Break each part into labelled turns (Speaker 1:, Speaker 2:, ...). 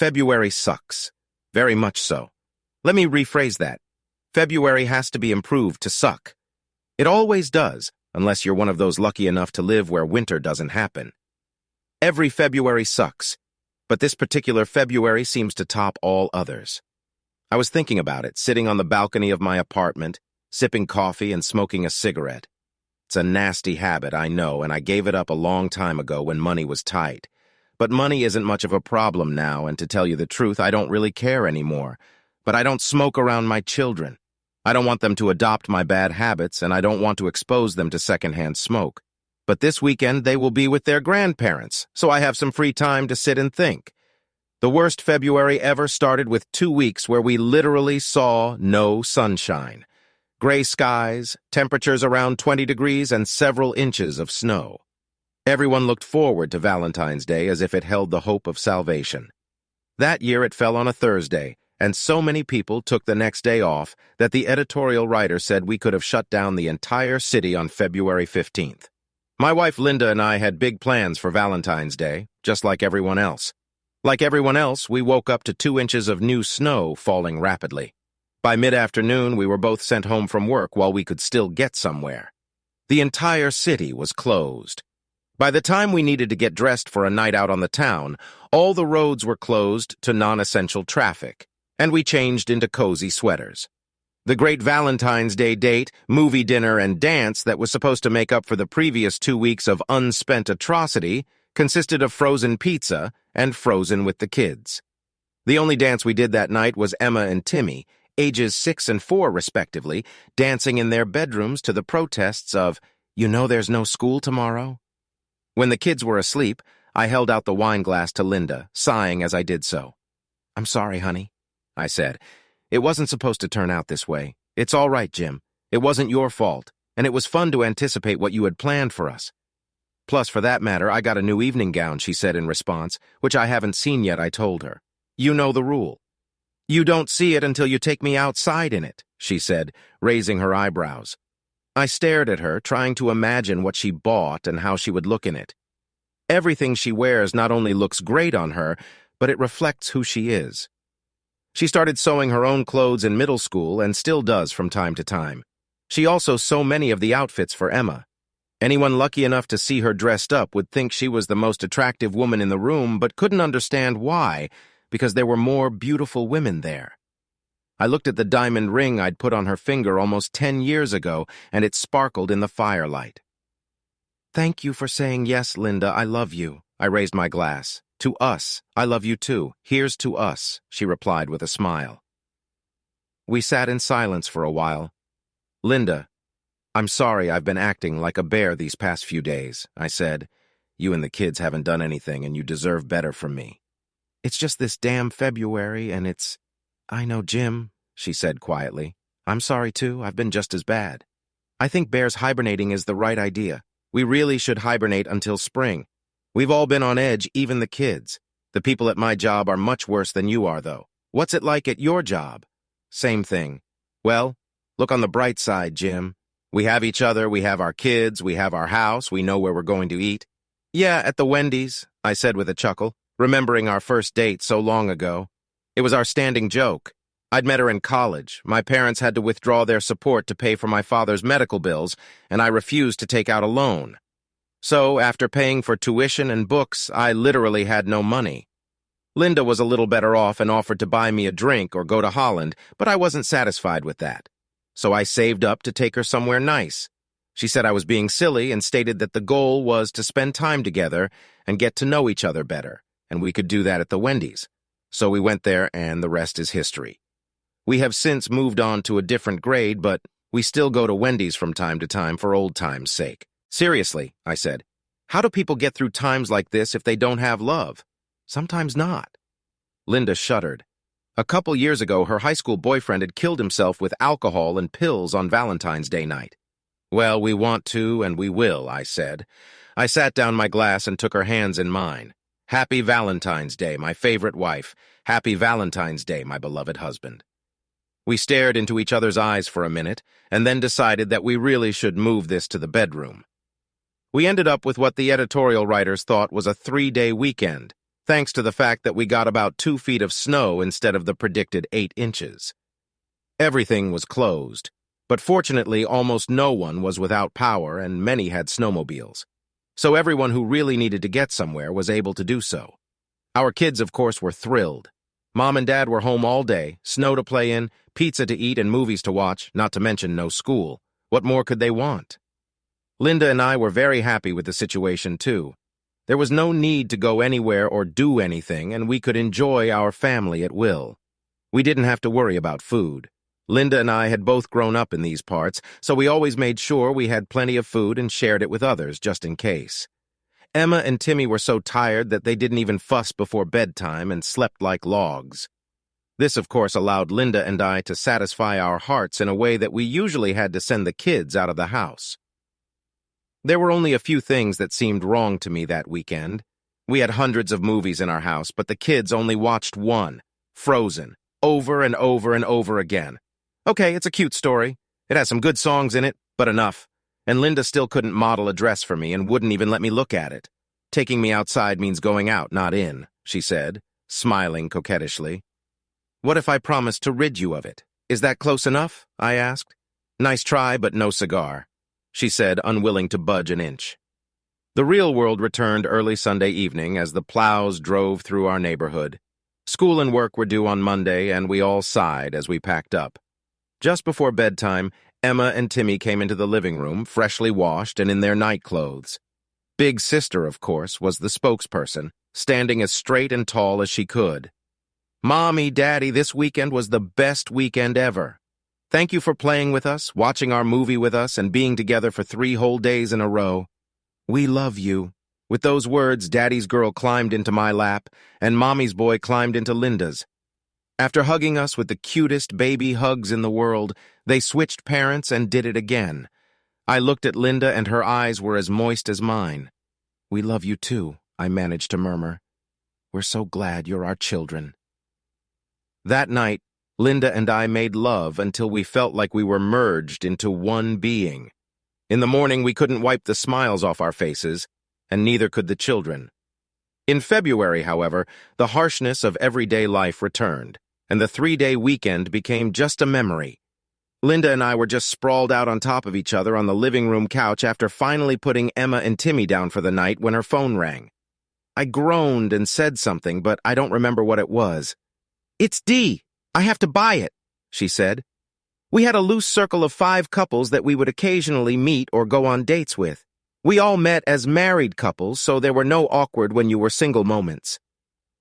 Speaker 1: February sucks. Very much so. Let me rephrase that. February has to be improved to suck. It always does, unless you're one of those lucky enough to live where winter doesn't happen. Every February sucks, but this particular February seems to top all others. I was thinking about it, sitting on the balcony of my apartment, sipping coffee and smoking a cigarette. It's a nasty habit, I know, and I gave it up a long time ago when money was tight. But money isn't much of a problem now, and to tell you the truth, I don't really care anymore. But I don't smoke around my children. I don't want them to adopt my bad habits, and I don't want to expose them to secondhand smoke. But this weekend they will be with their grandparents, so I have some free time to sit and think. The worst February ever started with 2 weeks where we literally saw no sunshine. Gray skies, temperatures around 20 degrees, and several inches of snow. Everyone looked forward to Valentine's Day as if it held the hope of salvation. That year it fell on a Thursday, and so many people took the next day off that the editorial writer said we could have shut down the entire city on February 15th. My wife Linda and I had big plans for Valentine's Day, just like everyone else. Like everyone else, we woke up to 2 inches of new snow falling rapidly. By mid-afternoon, we were both sent home from work while we could still get somewhere. The entire city was closed. By the time we needed to get dressed for a night out on the town, all the roads were closed to non-essential traffic, and we changed into cozy sweaters. The great Valentine's Day date, movie dinner, and dance that was supposed to make up for the previous 2 weeks of unspent atrocity consisted of frozen pizza and Frozen with the kids. The only dance we did that night was Emma and Timmy, ages 6 and 4 respectively, dancing in their bedrooms to the protests of, "You know there's no school tomorrow?" When the kids were asleep, I held out the wine glass to Linda, sighing as I did so. "I'm sorry, honey," I said. "It wasn't supposed to turn out this way. It's all right, Jim. It wasn't your fault, and it was fun to anticipate what you had planned for us. Plus, for that matter, I got a new evening gown," she said in response, "which I haven't seen yet," I told her. "You know the rule." "You don't see it until you take me outside in it," she said, raising her eyebrows. I stared at her, trying to imagine what she bought and how she would look in it. Everything she wears not only looks great on her, but it reflects who she is. She started sewing her own clothes in middle school and still does from time to time. She also sews many of the outfits for Emma. Anyone lucky enough to see her dressed up would think she was the most attractive woman in the room, but couldn't understand why, because there were more beautiful women there. I looked at the diamond ring I'd put on her finger almost 10 years ago, and it sparkled in the firelight. "Thank you for saying yes, Linda. I love you." I raised my glass. "To us. I love you too. Here's to us," she replied with a smile. We sat in silence for a while. "Linda, I'm sorry I've been acting like a bear these past few days," I said. "You and the kids haven't done anything, and you deserve better from me. It's just this damn February, and it's—" "I know, Jim," she said quietly. "I'm sorry, too. I've been just as bad. I think bears hibernating is the right idea. We really should hibernate until spring. We've all been on edge, even the kids. The people at my job are much worse than you are, though. What's it like at your job?" "Same thing." "Well, look on the bright side, Jim. We have each other, we have our kids, we have our house, we know where we're going to eat." "Yeah, at the Wendy's," I said with a chuckle, remembering our first date so long ago. It was our standing joke. I'd met her in college. My parents had to withdraw their support to pay for my father's medical bills, and I refused to take out a loan. So, after paying for tuition and books, I literally had no money. Linda was a little better off and offered to buy me a drink or go to Holland, but I wasn't satisfied with that. So I saved up to take her somewhere nice. She said I was being silly and stated that the goal was to spend time together and get to know each other better, and we could do that at the Wendy's. So we went there, and the rest is history. We have since moved on to a different grade, but we still go to Wendy's from time to time for old times' sake. "Seriously," I said, "how do people get through times like this if they don't have love? Sometimes not." Linda shuddered. A couple years ago, her high school boyfriend had killed himself with alcohol and pills on Valentine's Day night. "Well, we want to, and we will," I said. I sat down my glass and took her hands in mine. "Happy Valentine's Day, my favorite wife. Happy Valentine's Day, my beloved husband." We stared into each other's eyes for a minute, and then decided that we really should move this to the bedroom. We ended up with what the editorial writers thought was a 3-day weekend. thanks to the fact that we got about 2 feet of snow instead of the predicted 8 inches. Everything was closed, but fortunately almost no one was without power and many had snowmobiles. So everyone who really needed to get somewhere was able to do so. Our kids, of course, were thrilled. Mom and Dad were home all day, snow to play in, pizza to eat, and movies to watch, not to mention no school. What more could they want? Linda and I were very happy with the situation, too. There was no need to go anywhere or do anything, and we could enjoy our family at will. We didn't have to worry about food. Linda and I had both grown up in these parts, so we always made sure we had plenty of food and shared it with others, just in case. Emma and Timmy were so tired that they didn't even fuss before bedtime and slept like logs. This, of course, allowed Linda and I to satisfy our hearts in a way that we usually had to send the kids out of the house. There were only a few things that seemed wrong to me that weekend. We had hundreds of movies in our house, but the kids only watched one, Frozen, over and over and over again. Okay, it's a cute story. It has some good songs in it, but enough. And Linda still couldn't model a dress for me and wouldn't even let me look at it. Taking me outside means going out, not in, she said, smiling coquettishly. What if I promised to rid you of it? Is that close enough? I asked. Nice try, but no cigar, she said, unwilling to budge an inch. The real world returned early Sunday evening as the plows drove through our neighborhood. School and work were due on Monday, and we all sighed as we packed up. Just before bedtime, Emma and Timmy came into the living room, freshly washed and in their night clothes. Big Sister, of course, was the spokesperson, standing as straight and tall as she could. Mommy, Daddy, this weekend was the best weekend ever. Thank you for playing with us, watching our movie with us, and being together for 3 whole days in a row. We love you. With those words, Daddy's girl climbed into my lap, and Mommy's boy climbed into Linda's. After hugging us with the cutest baby hugs in the world, they switched parents and did it again. I looked at Linda and her eyes were as moist as mine. We love you too, I managed to murmur. We're so glad you're our children. That night, Linda and I made love until we felt like we were merged into one being. In the morning, we couldn't wipe the smiles off our faces, and neither could the children. In February, however, the harshness of everyday life returned, and the 3-day weekend became just a memory. Linda and I were just sprawled out on top of each other on the living room couch after finally putting Emma and Timmy down for the night when her phone rang. I groaned and said something, but I don't remember what it was. It's Dee. I have to buy it, she said. We had a loose circle of 5 couples that we would occasionally meet or go on dates with. We all met as married couples, so there were no awkward when you were single moments.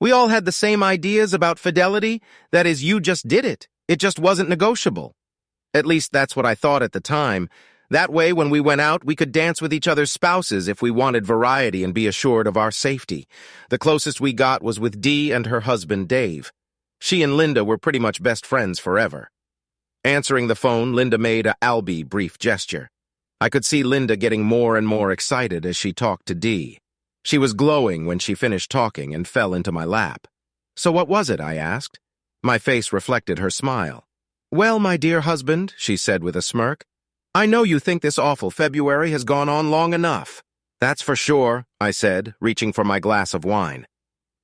Speaker 1: We all had the same ideas about fidelity, that is, you just did it. It just wasn't negotiable. At least that's what I thought at the time. That way, when we went out, we could dance with each other's spouses if we wanted variety and be assured of our safety. The closest we got was with Dee and her husband, Dave. She and Linda were pretty much best friends forever. Answering the phone, Linda made a Albie brief gesture. I could see Linda getting more and more excited as she talked to Dee. She was glowing when she finished talking and fell into my lap. So what was it? I asked. My face reflected her smile. Well, my dear husband, she said with a smirk, I know you think this awful February has gone on long enough. That's for sure, I said, reaching for my glass of wine.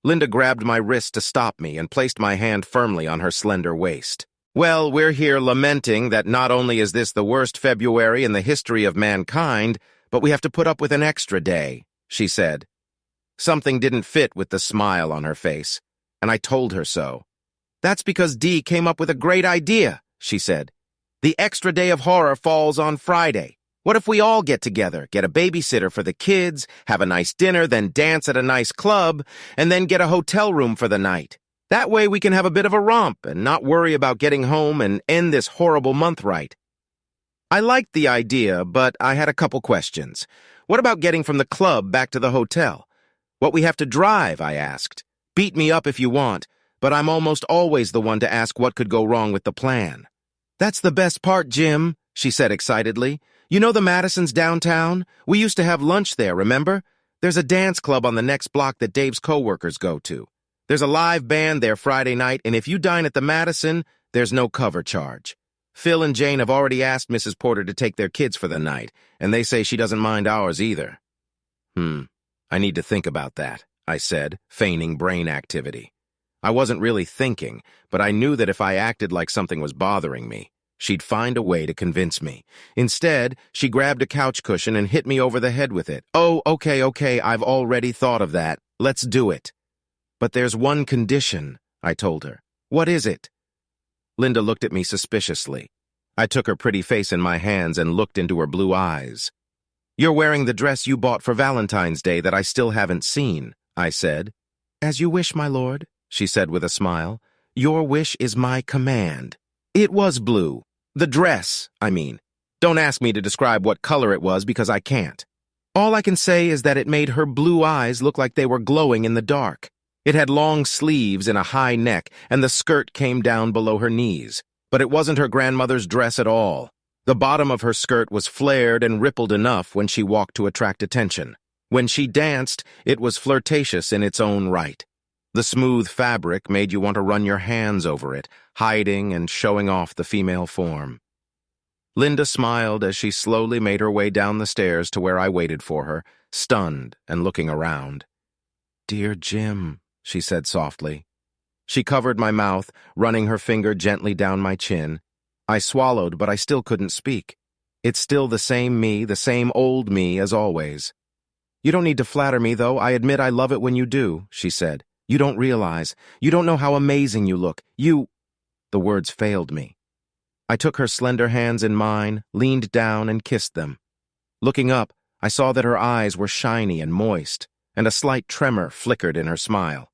Speaker 1: Linda grabbed my wrist to stop me and placed my hand firmly on her slender waist. Well, we're here lamenting that not only is this the worst February in the history of mankind, but we have to put up with an extra day, she said. Something didn't fit with the smile on her face, and I told her so. That's because Dee came up with a great idea, she said. The extra day of horror falls on Friday. What if we all get together, get a babysitter for the kids, have a nice dinner, then dance at a nice club, and then get a hotel room for the night? That way we can have a bit of a romp and not worry about getting home and end this horrible month right. I liked the idea, but I had a couple questions. What about getting from the club back to the hotel? What we have to drive, I asked. Beat me up if you want, but I'm almost always the one to ask what could go wrong with the plan. That's the best part, Jim, she said excitedly. You know the Madison's downtown? We used to have lunch there, remember? There's a dance club on the next block that Dave's coworkers go to. There's a live band there Friday night, and if you dine at the Madison, there's no cover charge. Phil and Jane have already asked Mrs. Porter to take their kids for the night, and they say she doesn't mind ours either. I need to think about that, I said, feigning brain activity. I wasn't really thinking, but I knew that if I acted like something was bothering me, she'd find a way to convince me. Instead, she grabbed a couch cushion and hit me over the head with it. "Oh, okay, I've already thought of that. Let's do it." "But there's one condition," I told her. "What is it?" Linda looked at me suspiciously. I took her pretty face in my hands and looked into her blue eyes. "You're wearing the dress you bought for Valentine's Day that I still haven't seen," I said. "As you wish, my lord," she said with a smile. "Your wish is my command." It was blue. The dress, I mean. Don't ask me to describe what color it was because I can't. All I can say is that it made her blue eyes look like they were glowing in the dark. It had long sleeves and a high neck, and the skirt came down below her knees. But it wasn't her grandmother's dress at all. The bottom of her skirt was flared and rippled enough when she walked to attract attention. When she danced, it was flirtatious in its own right. The smooth fabric made you want to run your hands over it, hiding and showing off the female form. Linda smiled as she slowly made her way down the stairs to where I waited for her, stunned and looking around. "Dear Jim," she said softly. She covered my mouth, running her finger gently down my chin. I swallowed, but I still couldn't speak. It's still the same me, the same old me as always. "You don't need to flatter me, though. I admit I love it when you do," she said. "You don't realize. You don't know how amazing you look. You—" The words failed me. I took her slender hands in mine, leaned down, and kissed them. Looking up, I saw that her eyes were shiny and moist, and a slight tremor flickered in her smile.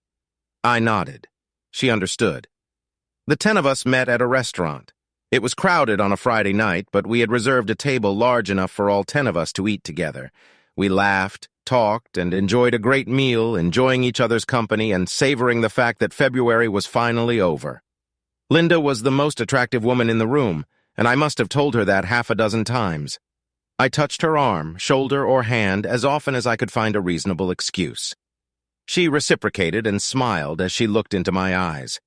Speaker 1: I nodded. She understood. The 10 of us met at a restaurant. It was crowded on a Friday night, but we had reserved a table large enough for all 10 of us to eat together. We laughed, talked, and enjoyed a great meal, enjoying each other's company and savoring the fact that February was finally over. Linda was the most attractive woman in the room, and I must have told her that half a dozen times. I touched her arm, shoulder, or hand as often as I could find a reasonable excuse. She reciprocated and smiled as she looked into my eyes.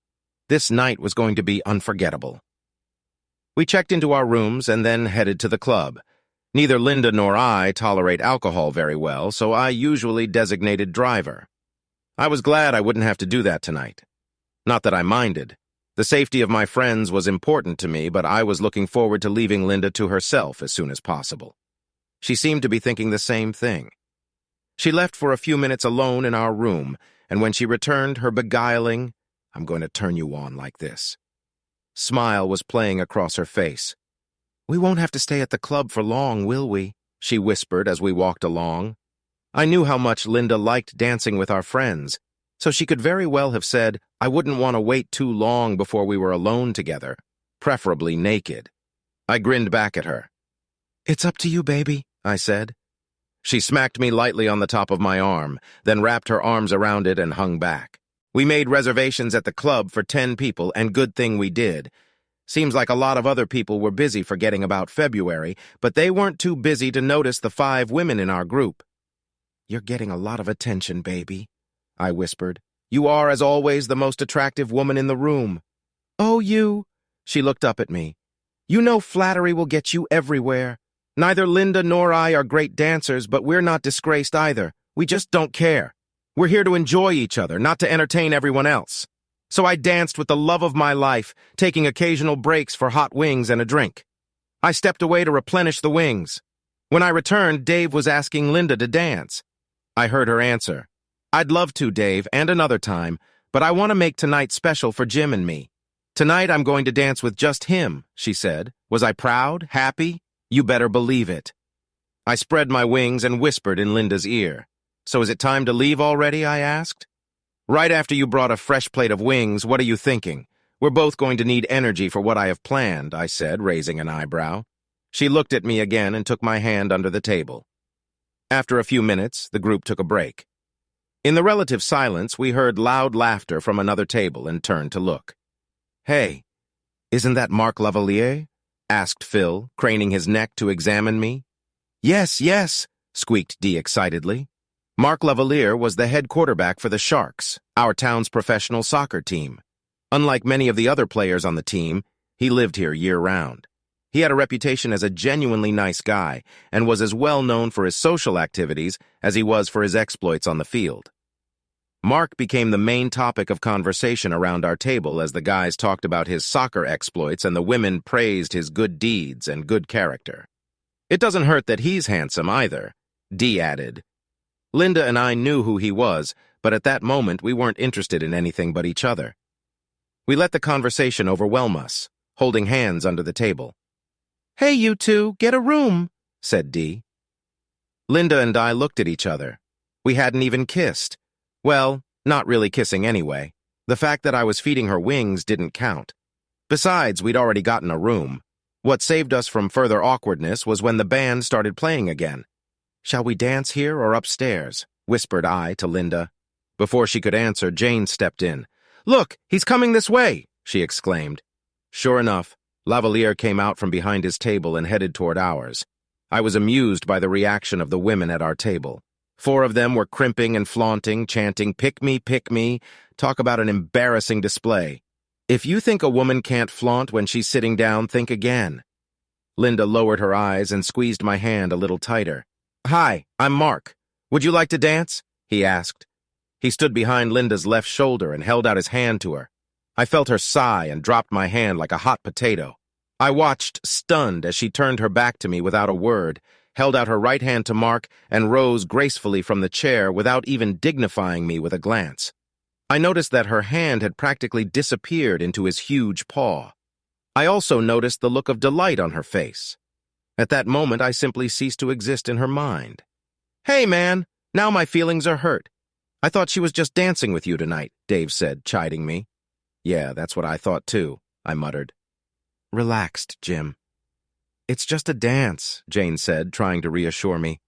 Speaker 1: This night was going to be unforgettable. We checked into our rooms and then headed to the club. Neither Linda nor I tolerate alcohol very well, so I usually designated driver. I was glad I wouldn't have to do that tonight. Not that I minded. The safety of my friends was important to me, but I was looking forward to leaving Linda to herself as soon as possible. She seemed to be thinking the same thing. She left for a few minutes alone in our room, and when she returned, her beguiling, "I'm going to turn you on like this," smile was playing across her face. "We won't have to stay at the club for long, will we?" she whispered as we walked along. I knew how much Linda liked dancing with our friends, so she could very well have said, I wouldn't want to wait too long before we were alone together, preferably naked. I grinned back at her. "It's up to you, baby," I said. She smacked me lightly on the top of my arm, then wrapped her arms around it and hung back. We made reservations at the club for 10 people, and good thing we did. Seems like a lot of other people were busy forgetting about February, but they weren't too busy to notice the 5 women in our group. "You're getting a lot of attention, baby," I whispered. "You are, as always, the most attractive woman in the room." "Oh, you?" She looked up at me. "You know flattery will get you everywhere. Neither Linda nor I are great dancers, but we're not disgraced either. We just don't care. We're here to enjoy each other, not to entertain everyone else." So I danced with the love of my life, taking occasional breaks for hot wings and a drink. I stepped away to replenish the wings. When I returned, Dave was asking Linda to dance. I heard her answer. "I'd love to, Dave, and another time, but I want to make tonight special for Jim and me. Tonight I'm going to dance with just him," she said. Was I proud? Happy? You better believe it. I spread my wings and whispered in Linda's ear. "So is it time to leave already?" I asked. "Right after you brought a fresh plate of wings, what are you thinking? We're both going to need energy for what I have planned," I said, raising an eyebrow. She looked at me again and took my hand under the table. After a few minutes, the group took a break. In the relative silence, we heard loud laughter from another table and turned to look. "Hey, isn't that Marc Lavalier?" asked Phil, craning his neck to examine me. Yes, squeaked Dee excitedly. Marc Lavalier was the head quarterback for the Sharks, our town's professional soccer team. Unlike many of the other players on the team, he lived here year-round. He had a reputation as a genuinely nice guy and was as well known for his social activities as he was for his exploits on the field. Mark became the main topic of conversation around our table as the guys talked about his soccer exploits and the women praised his good deeds and good character. It doesn't hurt that he's handsome either, Dee added. Linda and I knew who he was, but at that moment we weren't interested in anything but each other. We let the conversation overwhelm us, holding hands under the table. "Hey, you two, get a room," said Dee. Linda and I looked at each other. We hadn't even kissed. Well, not really kissing anyway. The fact that I was feeding her wings didn't count. Besides, we'd already gotten a room. What saved us from further awkwardness was when the band started playing again. "Shall we dance here or upstairs?" whispered I to Linda. Before she could answer, Jane stepped in. "Look, he's coming this way," she exclaimed. Sure enough, Lavalier came out from behind his table and headed toward ours. I was amused by the reaction of the women at our table. 4 of them were crimping and flaunting, chanting, pick me, talk about an embarrassing display. If you think a woman can't flaunt when she's sitting down, think again. Linda lowered her eyes and squeezed my hand a little tighter. "Hi, I'm Mark. Would you like to dance?" he asked. He stood behind Linda's left shoulder and held out his hand to her. I felt her sigh and dropped my hand like a hot potato. I watched, stunned, as she turned her back to me without a word, held out her right hand to Mark, and rose gracefully from the chair without even dignifying me with a glance. I noticed that her hand had practically disappeared into his huge paw. I also noticed the look of delight on her face. At that moment, I simply ceased to exist in her mind. "Hey, man, now my feelings are hurt. I thought she was just dancing with you tonight," Dave said, chiding me. "Yeah, that's what I thought too," I muttered. "Relaxed, Jim." "It's just a dance," Jane said, trying to reassure me.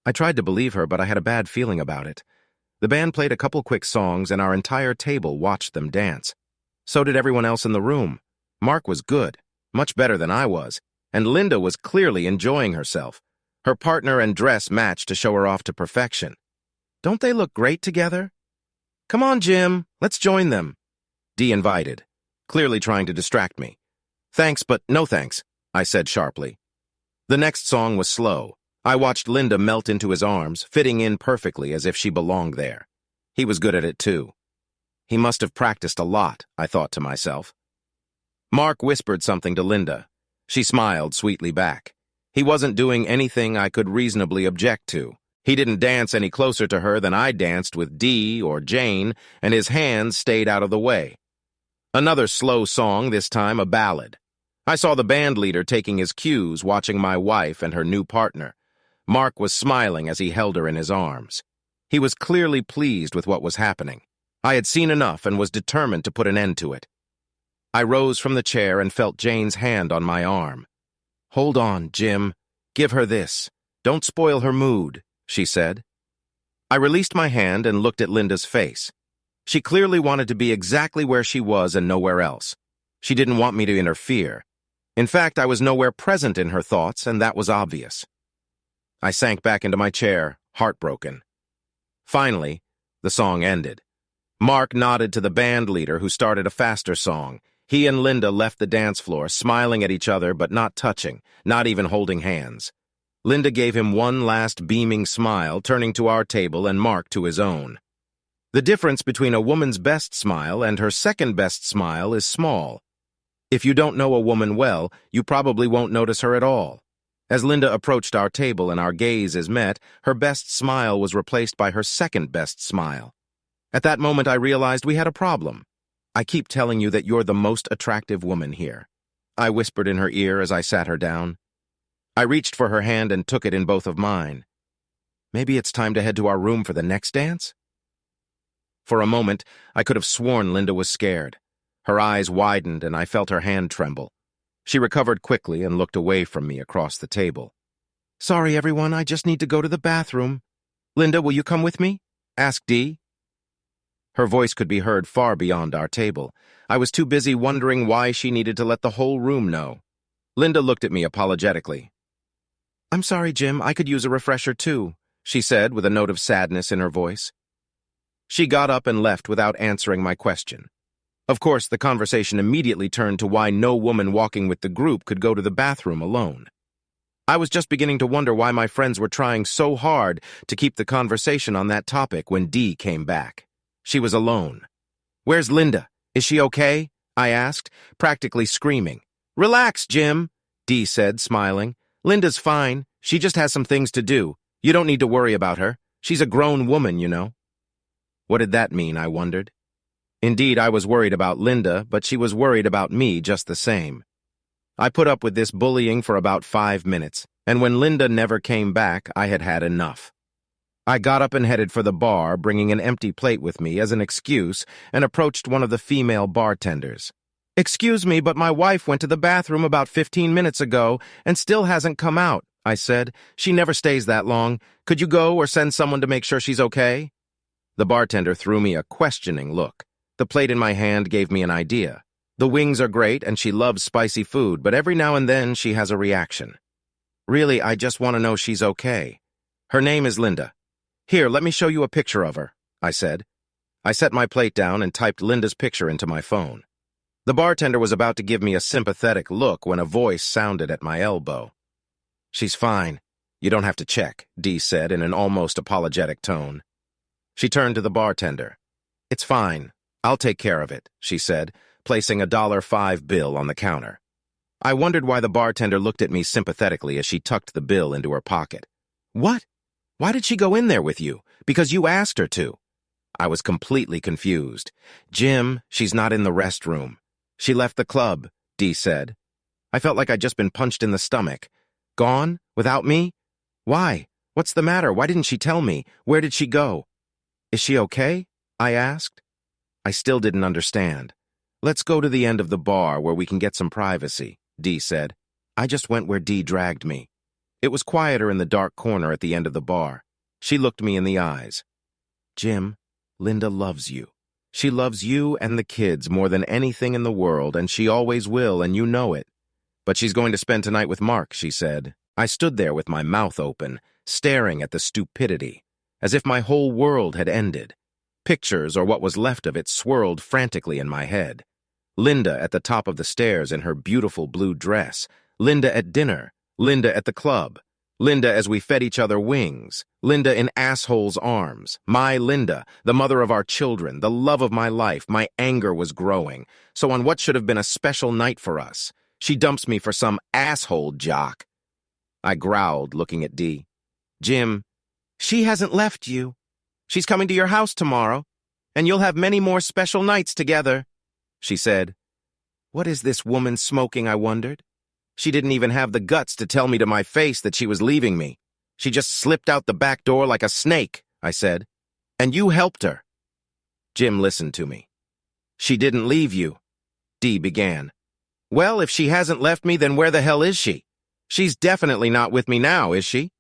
Speaker 1: I tried to believe her, but I had a bad feeling about it. The band played a couple quick songs, and our entire table watched them dance. So did everyone else in the room. Mark was good, much better than I was, and Linda was clearly enjoying herself. Her partner and dress matched to show her off to perfection. "Don't they look great together?" "Come on, Jim, let's join them," Dee invited, clearly trying to distract me. "Thanks, but no thanks," I said sharply. The next song was slow. I watched Linda melt into his arms, fitting in perfectly as if she belonged there. He was good at it too. He must have practiced a lot, I thought to myself. Mark whispered something to Linda. She smiled sweetly back. He wasn't doing anything I could reasonably object to. He didn't dance any closer to her than I danced with Dee or Jane, and his hands stayed out of the way. Another slow song, this time a ballad. I saw the band leader taking his cues, watching my wife and her new partner. Mark was smiling as he held her in his arms. He was clearly pleased with what was happening. I had seen enough and was determined to put an end to it. I rose from the chair and felt Jane's hand on my arm. "Hold on, Jim. Give her this. Don't spoil her mood," she said. I released my hand and looked at Linda's face. She clearly wanted to be exactly where she was and nowhere else. She didn't want me to interfere. In fact, I was nowhere present in her thoughts, and that was obvious. I sank back into my chair, heartbroken. Finally, the song ended. Mark nodded to the band leader, who started a faster song. He and Linda left the dance floor, smiling at each other but not touching, not even holding hands. Linda gave him one last beaming smile, turning to our table and Mark to his own. The difference between a woman's best smile and her second-best smile is small. If you don't know a woman well, you probably won't notice her at all. As Linda approached our table and our gazes met, her best smile was replaced by her second-best smile. At that moment, I realized we had a problem. "I keep telling you that you're the most attractive woman here," I whispered in her ear as I sat her down. I reached for her hand and took it in both of mine. "Maybe it's time to head to our room for the next dance?" For a moment, I could have sworn Linda was scared. Her eyes widened and I felt her hand tremble. She recovered quickly and looked away from me across the table. "Sorry, everyone, I just need to go to the bathroom." "Linda, will you come with me?" asked Dee. Her voice could be heard far beyond our table. I was too busy wondering why she needed to let the whole room know. Linda looked at me apologetically. "I'm sorry, Jim, I could use a refresher too," she said with a note of sadness in her voice. She got up and left without answering my question. Of course, the conversation immediately turned to why no woman walking with the group could go to the bathroom alone. I was just beginning to wonder why my friends were trying so hard to keep the conversation on that topic when Dee came back. She was alone. "Where's Linda? Is she okay?" I asked, practically screaming. "Relax, Jim," Dee said, smiling. "Linda's fine. She just has some things to do. You don't need to worry about her. She's a grown woman, you know." What did that mean, I wondered. Indeed, I was worried about Linda, but she was worried about me just the same. I put up with this bullying for about 5 minutes, and when Linda never came back, I had had enough. I got up and headed for the bar, bringing an empty plate with me as an excuse, and approached one of the female bartenders. "Excuse me, but my wife went to the bathroom about 15 minutes ago and still hasn't come out," I said. "She never stays that long. Could you go or send someone to make sure she's okay?" The bartender threw me a questioning look. The plate in my hand gave me an idea. The wings are great and she loves spicy food, but every now and then she has a reaction. "Really, I just want to know she's okay. Her name is Linda. Here, let me show you a picture of her," I said. I set my plate down and typed Linda's picture into my phone. The bartender was about to give me a sympathetic look when a voice sounded at my elbow. "She's fine. You don't have to check," Dee said in an almost apologetic tone. She turned to the bartender. "It's fine. I'll take care of it," she said, placing a $5 bill on the counter. I wondered why the bartender looked at me sympathetically as she tucked the bill into her pocket. "What? Why did she go in there with you? Because you asked her to." I was completely confused. "Jim, she's not in the restroom. She left the club," Dee said. I felt like I'd just been punched in the stomach. "Gone? Without me? Why? What's the matter? Why didn't she tell me? Where did she go?" "Is she okay?" I asked. I still didn't understand. "Let's go to the end of the bar where we can get some privacy," Dee said. I just went where Dee dragged me. It was quieter in the dark corner at the end of the bar. She looked me in the eyes. "Jim, Linda loves you. She loves you and the kids more than anything in the world, and she always will, and you know it. But she's going to spend tonight with Mark," she said. I stood there with my mouth open, staring at the stupidity, as if my whole world had ended. Pictures, or what was left of it, swirled frantically in my head. Linda at the top of the stairs in her beautiful blue dress. Linda at dinner. Linda at the club. Linda as we fed each other wings. Linda in asshole's arms. My Linda, the mother of our children, the love of my life. My anger was growing. So on what should have been a special night for us, she dumps me for some asshole jock. I growled, looking at Dee. "Jim, she hasn't left you. She's coming to your house tomorrow, and you'll have many more special nights together," she said. What is this woman smoking, I wondered? She didn't even have the guts to tell me to my face that she was leaving me. She just slipped out the back door like a snake, I said. "And you helped her." Jim listened to me. "She didn't leave you," Dee began. "Well, if she hasn't left me, then where the hell is she? She's definitely not with me now, is she?"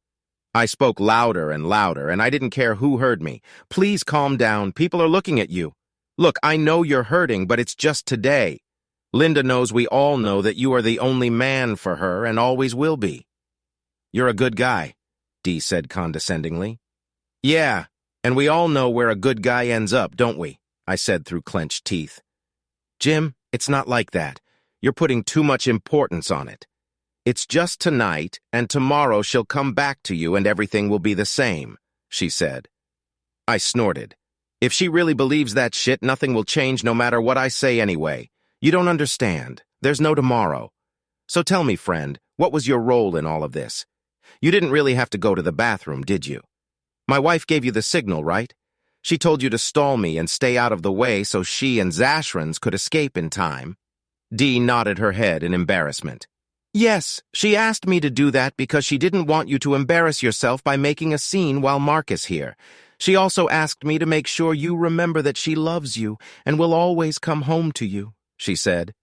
Speaker 1: I spoke louder, and I didn't care who heard me. "Please calm down. People are looking at you. Look, I know you're hurting, but it's just today. Linda knows we all know that you are the only man for her and always will be." "You're a good guy," Dee said condescendingly. "Yeah, and we all know where a good guy ends up, don't we?" I said through clenched teeth. "Jim, it's not like that. You're putting too much importance on it. It's just tonight, and tomorrow she'll come back to you and everything will be the same," she said. I snorted. "If she really believes that shit, nothing will change no matter what I say anyway. You don't understand. There's no tomorrow. So tell me, friend, what was your role in all of this? You didn't really have to go to the bathroom, did you? My wife gave you the signal, right? She told you to stall me and stay out of the way so she and Zashrans could escape in time." Dee nodded her head in embarrassment. "Yes, she asked me to do that because she didn't want you to embarrass yourself by making a scene while Mark is here. She also asked me to make sure you remember that she loves you and will always come home to you," she said.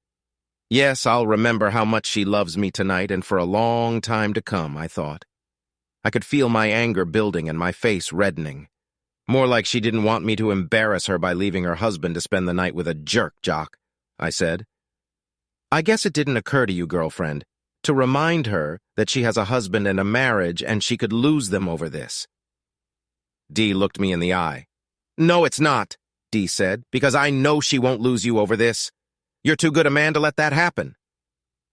Speaker 1: Yes, I'll remember how much she loves me tonight and for a long time to come, I thought. I could feel my anger building and my face reddening. More like she didn't want me to embarrass her by leaving her husband to spend the night with a jerk jock, I said. "I guess it didn't occur to you, girlfriend, to remind her that she has a husband and a marriage and she could lose them over this." Dee looked me in the eye. "No, it's not," Dee said, "because I know she won't lose you over this. You're too good a man to let that happen."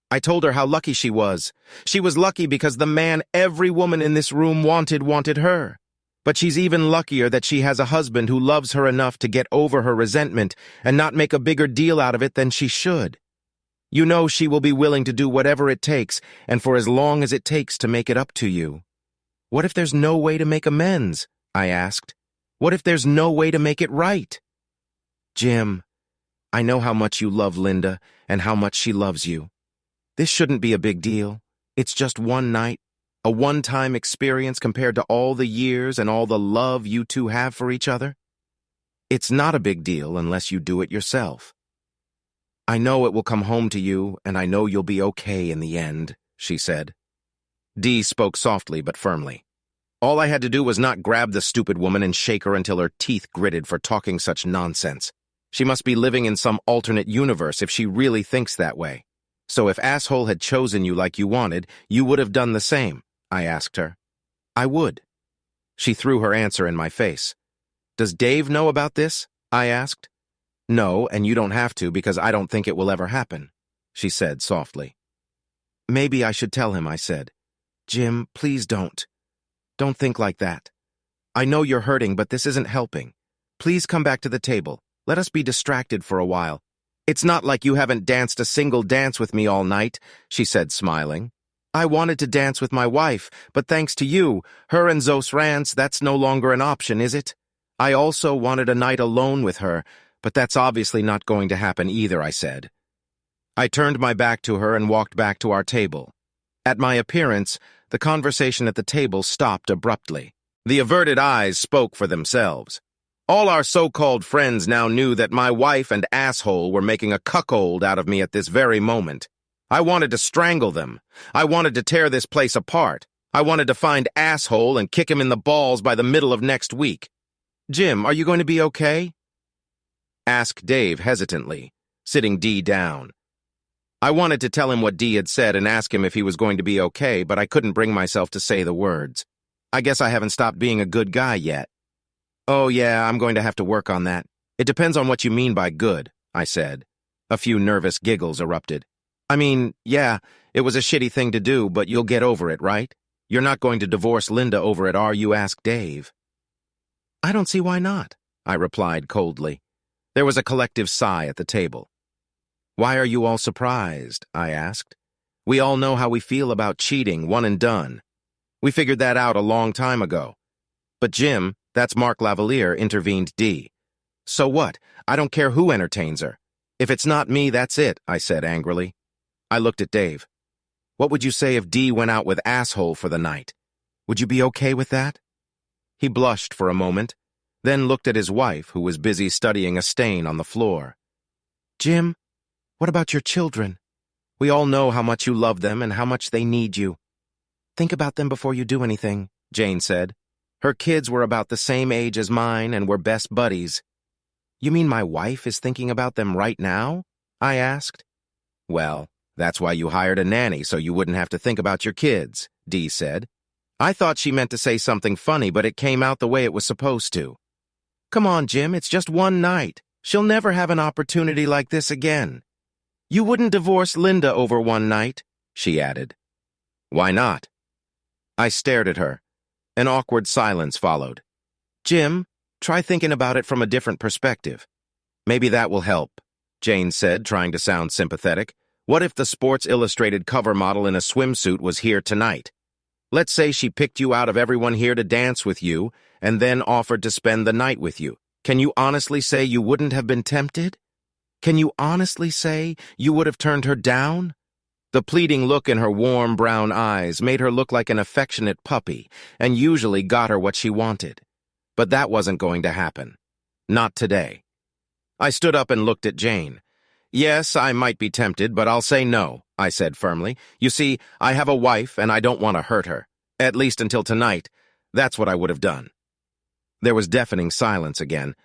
Speaker 1: I told her how lucky she was. She was lucky because the man every woman in this room wanted her. But she's even luckier that she has a husband who loves her enough to get over her resentment and not make a bigger deal out of it than she should. You know she will be willing to do whatever it takes, and for as long as it takes to make it up to you. What if there's no way to make amends? I asked. What if there's no way to make it right? Jim, I know how much you love Linda and how much she loves you. This shouldn't be a big deal. It's just one night, a one-time experience compared to all the years and all the love you two have for each other. It's not a big deal unless you do it yourself. I know it will come home to you, and I know you'll be okay in the end, she said. Dee spoke softly but firmly. All I had to do was not grab the stupid woman and shake her until her teeth gritted for talking such nonsense. She must be living in some alternate universe if she really thinks that way. So if asshole had chosen you like you wanted, you would have done the same, I asked her. I would. She threw her answer in my face. Does Dave know about this? I asked. No, and you don't have to because I don't think it will ever happen, she said softly. Maybe I should tell him, I said. Jim, please don't. Don't think like that. I know you're hurting, but this isn't helping. Please come back to the table. Let us be distracted for a while. It's not like you haven't danced a single dance with me all night, she said, smiling. I wanted to dance with my wife, but thanks to you, her and Zos Rance, that's no longer an option, is it? I also wanted a night alone with her, but that's obviously not going to happen either, I said. I turned my back to her and walked back to our table. At my appearance, the conversation at the table stopped abruptly. The averted eyes spoke for themselves. All our so-called friends now knew that my wife and asshole were making a cuckold out of me at this very moment. I wanted to strangle them. I wanted to tear this place apart. I wanted to find asshole and kick him in the balls by the middle of next week. Jim, are you going to be okay? Asked Dave hesitantly, sitting Dee down. I wanted to tell him what Dee had said and ask him if he was going to be okay, but I couldn't bring myself to say the words. I guess I haven't stopped being a good guy yet. Oh yeah, I'm going to have to work on that. It depends on what you mean by good, I said. A few nervous giggles erupted. I mean, yeah, it was a shitty thing to do, but you'll get over it, right? You're not going to divorce Linda over it, are you? Asked Dave. I don't see why not, I replied coldly. There was a collective sigh at the table. Why are you all surprised? I asked. We all know how we feel about cheating, one and done. We figured that out a long time ago. But Jim, that's Mark Lavalier, intervened Dee. So what? I don't care who entertains her. If it's not me, that's it, I said angrily. I looked at Dave. What would you say if Dee went out with asshole for the night? Would you be okay with that? He blushed for a moment, then looked at his wife, who was busy studying a stain on the floor. Jim, what about your children? We all know how much you love them and how much they need you. Think about them before you do anything, Jane said. Her kids were about the same age as mine and were best buddies. You mean my wife is thinking about them right now? I asked. Well, that's why you hired a nanny, so you wouldn't have to think about your kids, Dee said. I thought she meant to say something funny, but it came out the way it was supposed to. Come on, Jim, it's just one night. She'll never have an opportunity like this again. You wouldn't divorce Linda over one night, she added. Why not? I stared at her. An awkward silence followed. Jim, try thinking about it from a different perspective. Maybe that will help, Jane said, trying to sound sympathetic. What if the Sports Illustrated cover model in a swimsuit was here tonight? Let's say she picked you out of everyone here to dance with you and then offered to spend the night with you. Can you honestly say you wouldn't have been tempted? Can you honestly say you would have turned her down? The pleading look in her warm brown eyes made her look like an affectionate puppy and usually got her what she wanted. But that wasn't going to happen. Not today. I stood up and looked at Jane. Yes, I might be tempted, but I'll say no, I said firmly. You see, I have a wife and I don't want to hurt her. At least until tonight. That's what I would have done. There was deafening silence again.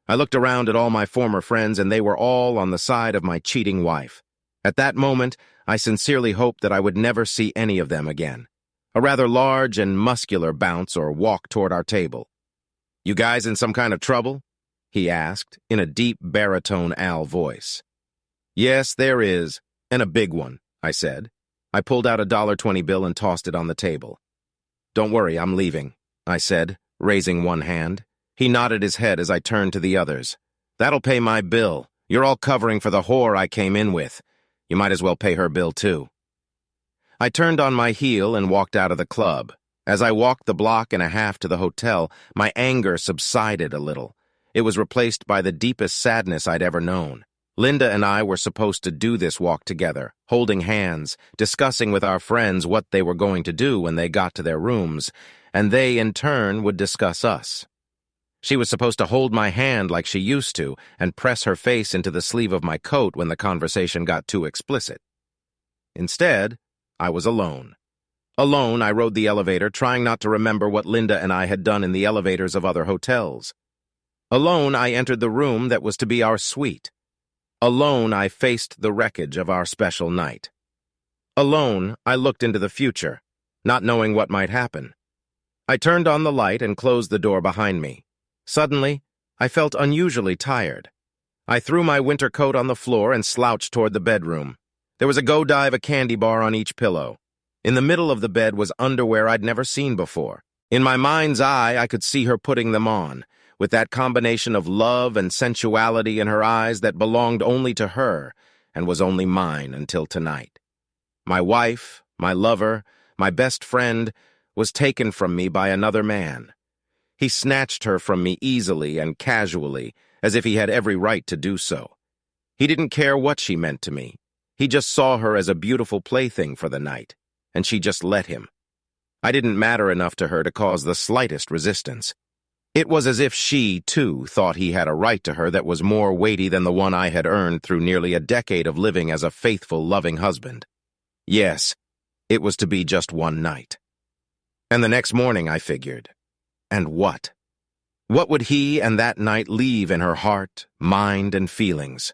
Speaker 1: I looked around at all my former friends and they were all on the side of my cheating wife. At that moment, I sincerely hoped that I would never see any of them again. A rather large and muscular bounce or walk toward our table. You guys in some kind of trouble? He asked, in a deep baritone Al voice. Yes, there is, and a big one, I said. I pulled out a $1.20 bill and tossed it on the table. Don't worry, I'm leaving, I said, raising one hand. He nodded his head as I turned to the others. "That'll pay my bill. You're all covering for the whore I came in with. You might as well pay her bill, too." I turned on my heel and walked out of the club. As I walked the block and a half to the hotel, my anger subsided a little. It was replaced by the deepest sadness I'd ever known. Linda and I were supposed to do this walk together, holding hands, discussing with our friends what they were going to do when they got to their rooms, and they, in turn, would discuss us. She was supposed to hold my hand like she used to and press her face into the sleeve of my coat when the conversation got too explicit. Instead, I was alone. Alone, I rode the elevator, trying not to remember what Linda and I had done in the elevators of other hotels. Alone, I entered the room that was to be our suite. Alone, I faced the wreckage of our special night. Alone, I looked into the future, not knowing what might happen. I turned on the light and closed the door behind me. Suddenly, I felt unusually tired. I threw my winter coat on the floor and slouched toward the bedroom. There was a Godiva candy bar on each pillow. In the middle of the bed was underwear I'd never seen before. In my mind's eye, I could see her putting them on, with that combination of love and sensuality in her eyes that belonged only to her and was only mine until tonight. My wife, my lover, my best friend, was taken from me by another man. He snatched her from me easily and casually, as if he had every right to do so. He didn't care what she meant to me. He just saw her as a beautiful plaything for the night, and she just let him. I didn't matter enough to her to cause the slightest resistance. It was as if she, too, thought he had a right to her that was more weighty than the one I had earned through nearly a decade of living as a faithful, loving husband. Yes, it was to be just one night. And the next morning, I figured. And what? What would he and that night leave in her heart, mind, and feelings?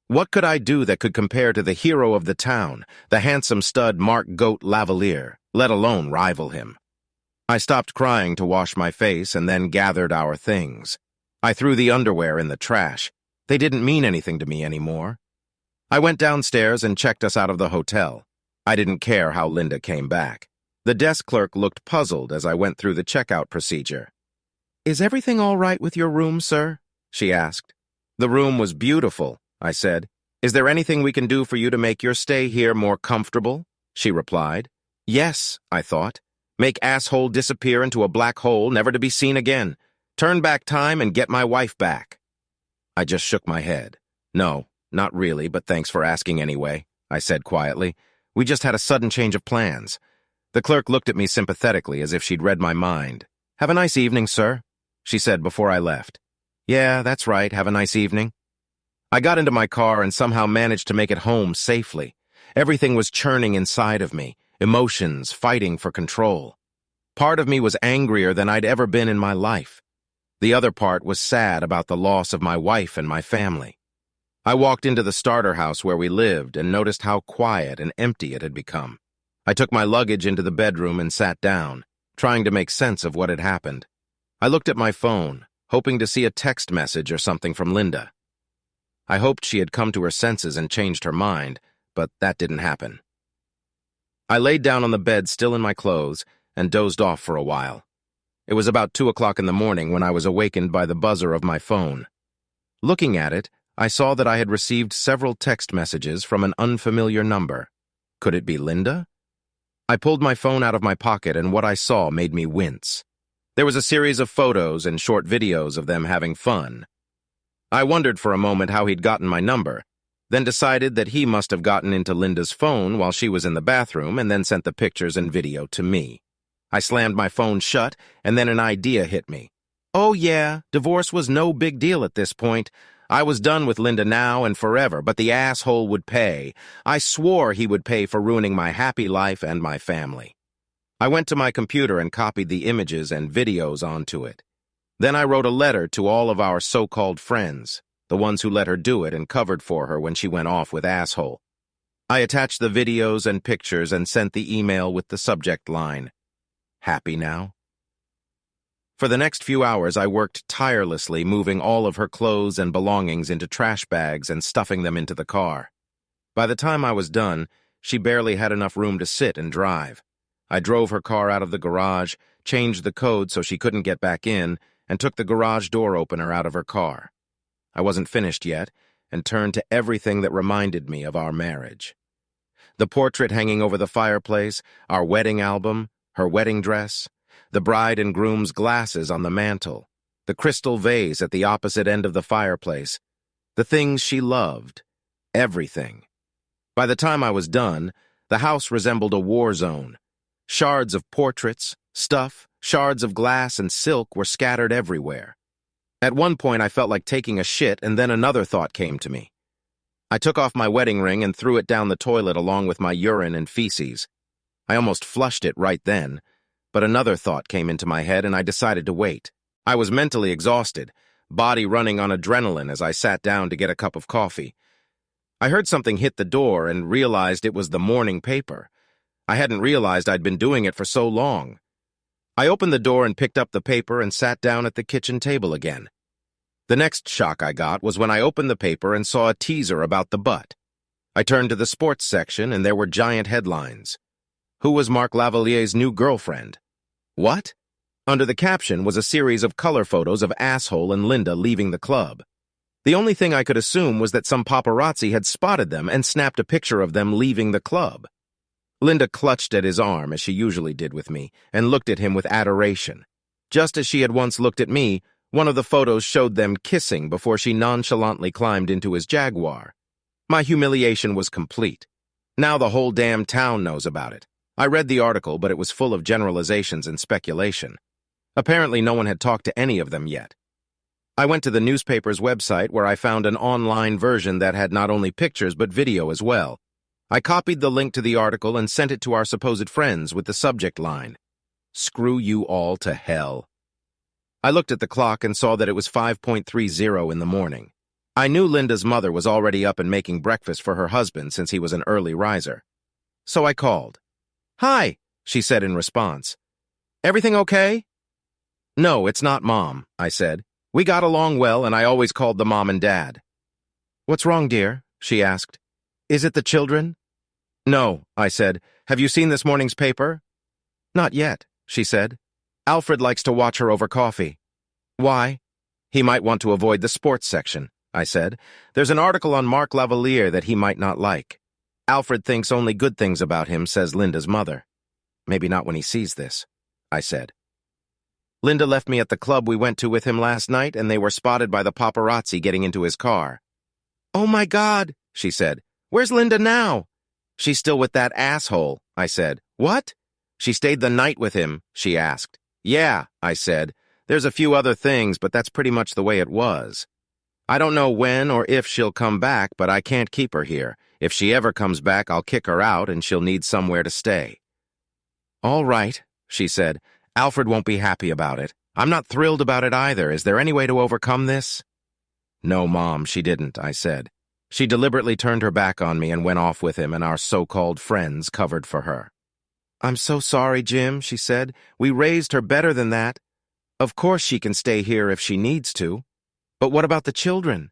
Speaker 1: What could I do that could compare to the hero of the town, the handsome stud Mark Goat Lavalier, let alone rival him? I stopped crying to wash my face and then gathered our things. I threw the underwear in the trash. They didn't mean anything to me anymore. I went downstairs and checked us out of the hotel. I didn't care how Linda came back. The desk clerk looked puzzled as I went through the checkout procedure. "Is everything all right with your room, sir?" she asked. "The room was beautiful," I said. "Is there anything we can do for you to make your stay here more comfortable?" She replied. "Yes," I thought. "Make asshole disappear into a black hole, never to be seen again. Turn back time and get my wife back." I just shook my head. "No, not really, but thanks for asking anyway," I said quietly. "We just had a sudden change of plans." The clerk looked at me sympathetically as if she'd read my mind. "Have a nice evening, sir," she said before I left. "Yeah, that's right, have a nice evening." I got into my car and somehow managed to make it home safely. Everything was churning inside of me, emotions fighting for control. Part of me was angrier than I'd ever been in my life. The other part was sad about the loss of my wife and my family. I walked into the starter house where we lived and noticed how quiet and empty it had become. I took my luggage into the bedroom and sat down, trying to make sense of what had happened. I looked at my phone, hoping to see a text message or something from Linda. I hoped she had come to her senses and changed her mind, but that didn't happen. I laid down on the bed still in my clothes and dozed off for a while. It was about 2 o'clock in the morning when I was awakened by the buzzer of my phone. Looking at it, I saw that I had received several text messages from an unfamiliar number. Could it be Linda? I pulled my phone out of my pocket and what I saw made me wince. There was a series of photos and short videos of them having fun. I wondered for a moment how he'd gotten my number, then decided that he must have gotten into Linda's phone while she was in the bathroom and then sent the pictures and video to me. I slammed my phone shut, and then an idea hit me. Oh yeah, divorce was no big deal at this point. I was done with Linda now and forever, but the asshole would pay. I swore he would pay for ruining my happy life and my family. I went to my computer and copied the images and videos onto it. Then I wrote a letter to all of our so-called friends, the ones who let her do it and covered for her when she went off with asshole. I attached the videos and pictures and sent the email with the subject line, "Happy now?" For the next few hours, I worked tirelessly, moving all of her clothes and belongings into trash bags and stuffing them into the car. By the time I was done, she barely had enough room to sit and drive. I drove her car out of the garage, changed the code so she couldn't get back in, and took the garage door opener out of her car. I wasn't finished yet, and turned to everything that reminded me of our marriage. The portrait hanging over the fireplace, our wedding album, her wedding dress, the bride and groom's glasses on the mantel, the crystal vase at the opposite end of the fireplace, the things she loved, everything. By the time I was done, the house resembled a war zone. Shards of portraits, stuff, shards of glass and silk were scattered everywhere. At one point, I felt like taking a shit, and then another thought came to me. I took off my wedding ring and threw it down the toilet along with my urine and feces. I almost flushed it right then, but another thought came into my head and I decided to wait. I was mentally exhausted, body running on adrenaline as I sat down to get a cup of coffee. I heard something hit the door and realized it was the morning paper. I hadn't realized I'd been doing it for so long. I opened the door and picked up the paper and sat down at the kitchen table again. The next shock I got was when I opened the paper and saw a teaser about the butt. I turned to the sports section and there were giant headlines. Who was Mark Lavalier's new girlfriend? What? Under the caption was a series of color photos of Asshole and Linda leaving the club. The only thing I could assume was that some paparazzi had spotted them and snapped a picture of them leaving the club. Linda clutched at his arm, as she usually did with me, and looked at him with adoration. Just as she had once looked at me, one of the photos showed them kissing before she nonchalantly climbed into his Jaguar. My humiliation was complete. Now the whole damn town knows about it. I read the article, but it was full of generalizations and speculation. Apparently no one had talked to any of them yet. I went to the newspaper's website where I found an online version that had not only pictures but video as well. I copied the link to the article and sent it to our supposed friends with the subject line, "Screw you all to hell." I looked at the clock and saw that it was 5:30 in the morning. I knew Linda's mother was already up and making breakfast for her husband since he was an early riser. So I called. "Hi," she said in response. "Everything okay?" "No, it's not Mom," I said. "We got along well and I always called them Mom and Dad." "What's wrong, dear?" she asked. "Is it the children?" "No," I said. "Have you seen this morning's paper?" "Not yet," she said. "Alfred likes to watch her over coffee." "Why?" "He might want to avoid the sports section," I said. "There's an article on Mark Lavalier that he might not like. Alfred thinks only good things about him," says Linda's mother. "Maybe not when he sees this," I said. "Linda left me at the club we went to with him last night, and they were spotted by the paparazzi getting into his car." "Oh my God," she said. "Where's Linda now?" "She's still with that asshole," I said. "What?" "She stayed the night with him," she asked. "Yeah," I said. "There's a few other things, but that's pretty much the way it was. I don't know when or if she'll come back, but I can't keep her here. If she ever comes back, I'll kick her out and she'll need somewhere to stay." "All right," she said. "Alfred won't be happy about it. I'm not thrilled about it either. Is there any way to overcome this?" "No, Mom, she didn't," I said. "She deliberately turned her back on me and went off with him, and our so-called friends covered for her." "I'm so sorry, Jim," she said. "We raised her better than that. Of course she can stay here if she needs to. But what about the children?"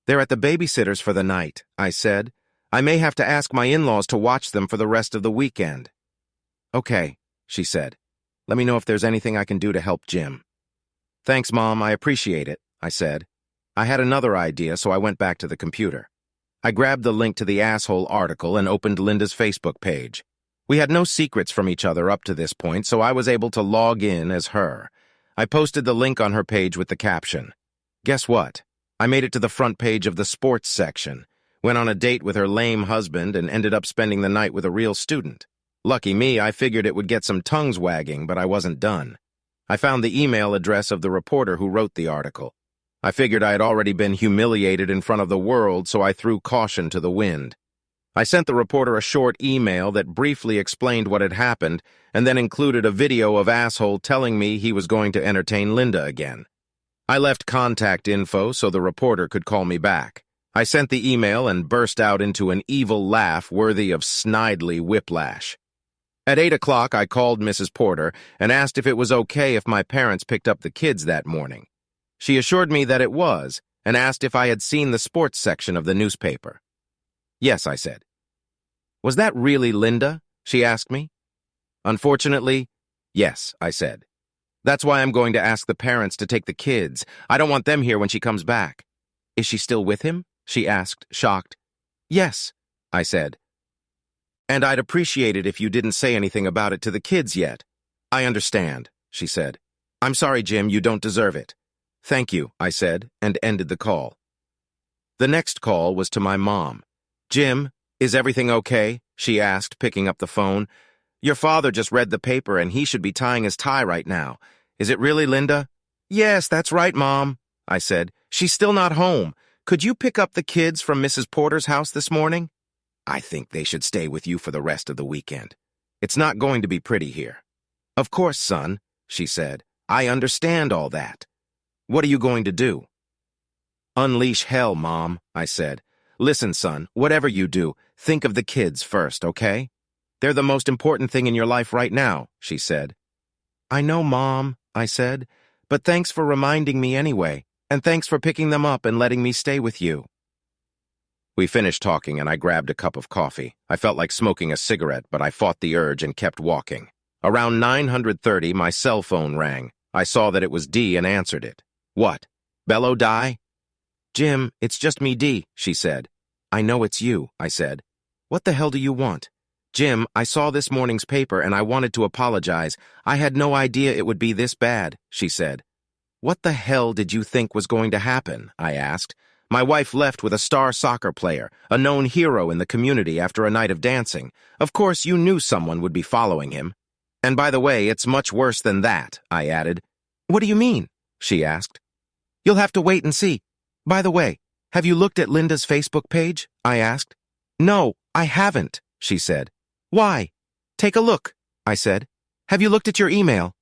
Speaker 1: "They're at the babysitter's for the night," I said. "I may have to ask my in-laws to watch them for the rest of the weekend." "Okay," she said. "Let me know if there's anything I can do to help Jim." "Thanks, Mom, I appreciate it," I said. I had another idea, so I went back to the computer. I grabbed the link to the asshole article and opened Linda's Facebook page. We had no secrets from each other up to this point, so I was able to log in as her. I posted the link on her page with the caption. Guess what? I made it to the front page of the sports section, went on a date with her lame husband, and ended up spending the night with a real student. Lucky me, I figured it would get some tongues wagging, but I wasn't done. I found the email address of the reporter who wrote the article. I figured I had already been humiliated in front of the world, so I threw caution to the wind. I sent the reporter a short email that briefly explained what had happened, and then included a video of asshole telling me he was going to entertain Linda again. I left contact info so the reporter could call me back. I sent the email and burst out into an evil laugh worthy of Snidely Whiplash. At 8 o'clock, I called Mrs. Porter and asked if it was okay if my parents picked up the kids that morning. She assured me that it was, and asked if I had seen the sports section of the newspaper. Yes, I said. Was that really Linda? She asked me. Unfortunately, yes, I said. That's why I'm going to ask the parents to take the kids. I don't want them here when she comes back. Is she still with him? She asked, shocked. Yes, I said. And I'd appreciate it if you didn't say anything about it to the kids yet. I understand, she said. I'm sorry, Jim, you don't deserve it. Thank you, I said, and ended the call. The next call was to my mom. Jim, is everything okay? She asked, picking up the phone. Your father just read the paper and he should be tying his tie right now. Is it really, Linda? Yes, that's right, Mom, I said. She's still not home. Could you pick up the kids from Mrs. Porter's house this morning? I think they should stay with you for the rest of the weekend. It's not going to be pretty here. Of course, son, she said. I understand all that. What are you going to do? Unleash hell, Mom, I said. Listen, son, whatever you do, think of the kids first, okay? They're the most important thing in your life right now, she said. I know, Mom, I said, but thanks for reminding me anyway, and thanks for picking them up and letting me stay with you. We finished talking and I grabbed a cup of coffee. I felt like smoking a cigarette, but I fought the urge and kept walking. Around 9:30, my cell phone rang. I saw that it was Dee and answered it. What? Bello die? Jim, it's just me, Dee, she said. I know it's you, I said. What the hell do you want? Jim, I saw this morning's paper and I wanted to apologize. I had no idea it would be this bad, she said. What the hell did you think was going to happen? I asked. My wife left with a star soccer player, a known hero in the community after a night of dancing. Of course, you knew someone would be following him. And by the way, it's much worse than that, I added. What do you mean? She asked. You'll have to wait and see. By the way, have you looked at Linda's Facebook page? I asked. No, I haven't, she said. Why? Take a look, I said. Have you looked at your email?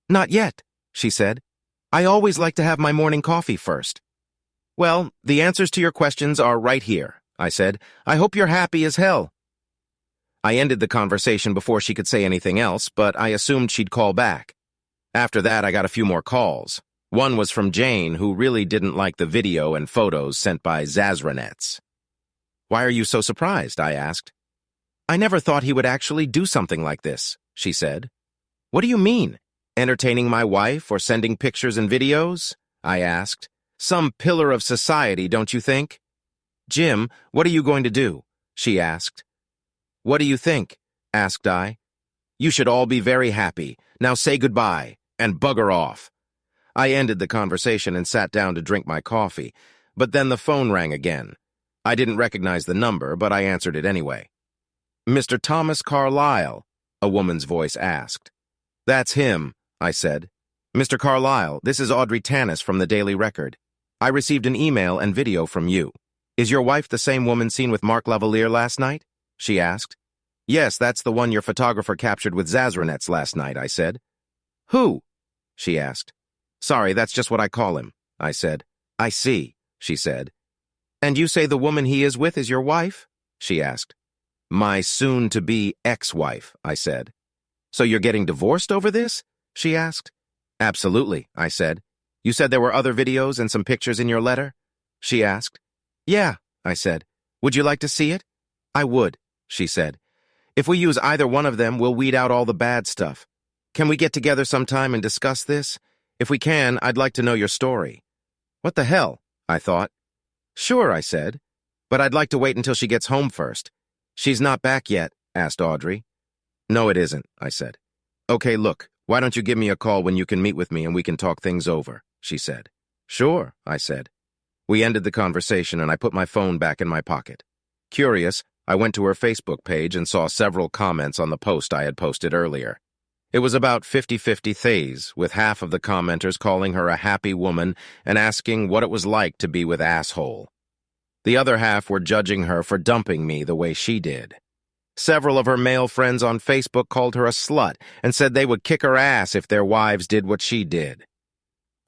Speaker 1: Not yet, she said. I always like to have my morning coffee first. Well, the answers to your questions are right here, I said. I hope you're happy as hell. I ended the conversation before she could say anything else, but I assumed she'd call back. After that, I got a few more calls. One was from Jane, who really didn't like the video and photos sent by Zazranets. Why are you so surprised? I asked. I never thought he would actually do something like this, she said. What do you mean? Entertaining my wife or sending pictures and videos? I asked. Some pillar of society, don't you think? Jim, what are you going to do? She asked. What do you think? Asked I. You should all be very happy. Now say goodbye and bugger off. I ended the conversation and sat down to drink my coffee, but then the phone rang again. I didn't recognize the number, but I answered it anyway. Mr. Thomas Carlyle, a woman's voice asked. That's him, I said. Mr. Carlyle, this is Audrey Tanis from the Daily Record. I received an email and video from you. Is your wife the same woman seen with Mark Lavalier last night? She asked. Yes, that's the one your photographer captured with Zazranets last night, I said. Who? She asked. Sorry, that's just what I call him, I said. I see, she said. And you say the woman he is with is your wife? She asked. My soon-to-be ex-wife, I said. So you're getting divorced over this? She asked. Absolutely, I said. You said there were other videos and some pictures in your letter? She asked. Yeah, I said. Would you like to see it? I would, she said. If we use either one of them, we'll weed out all the bad stuff. Can we get together sometime and discuss this? If we can, I'd like to know your story. What the hell? I thought. Sure, I said. But I'd like to wait until she gets home first. She's not back yet, asked Audrey. No, it isn't, I said. Okay, look, why don't you give me a call when you can meet with me and we can talk things over, she said. Sure, I said. We ended the conversation and I put my phone back in my pocket. Curious, I went to her Facebook page and saw several comments on the post I had posted earlier. It was about 50-50 things, with half of the commenters calling her a happy woman and asking what it was like to be with asshole. The other half were judging her for dumping me the way she did. Several of her male friends on Facebook called her a slut and said they would kick her ass if their wives did what she did.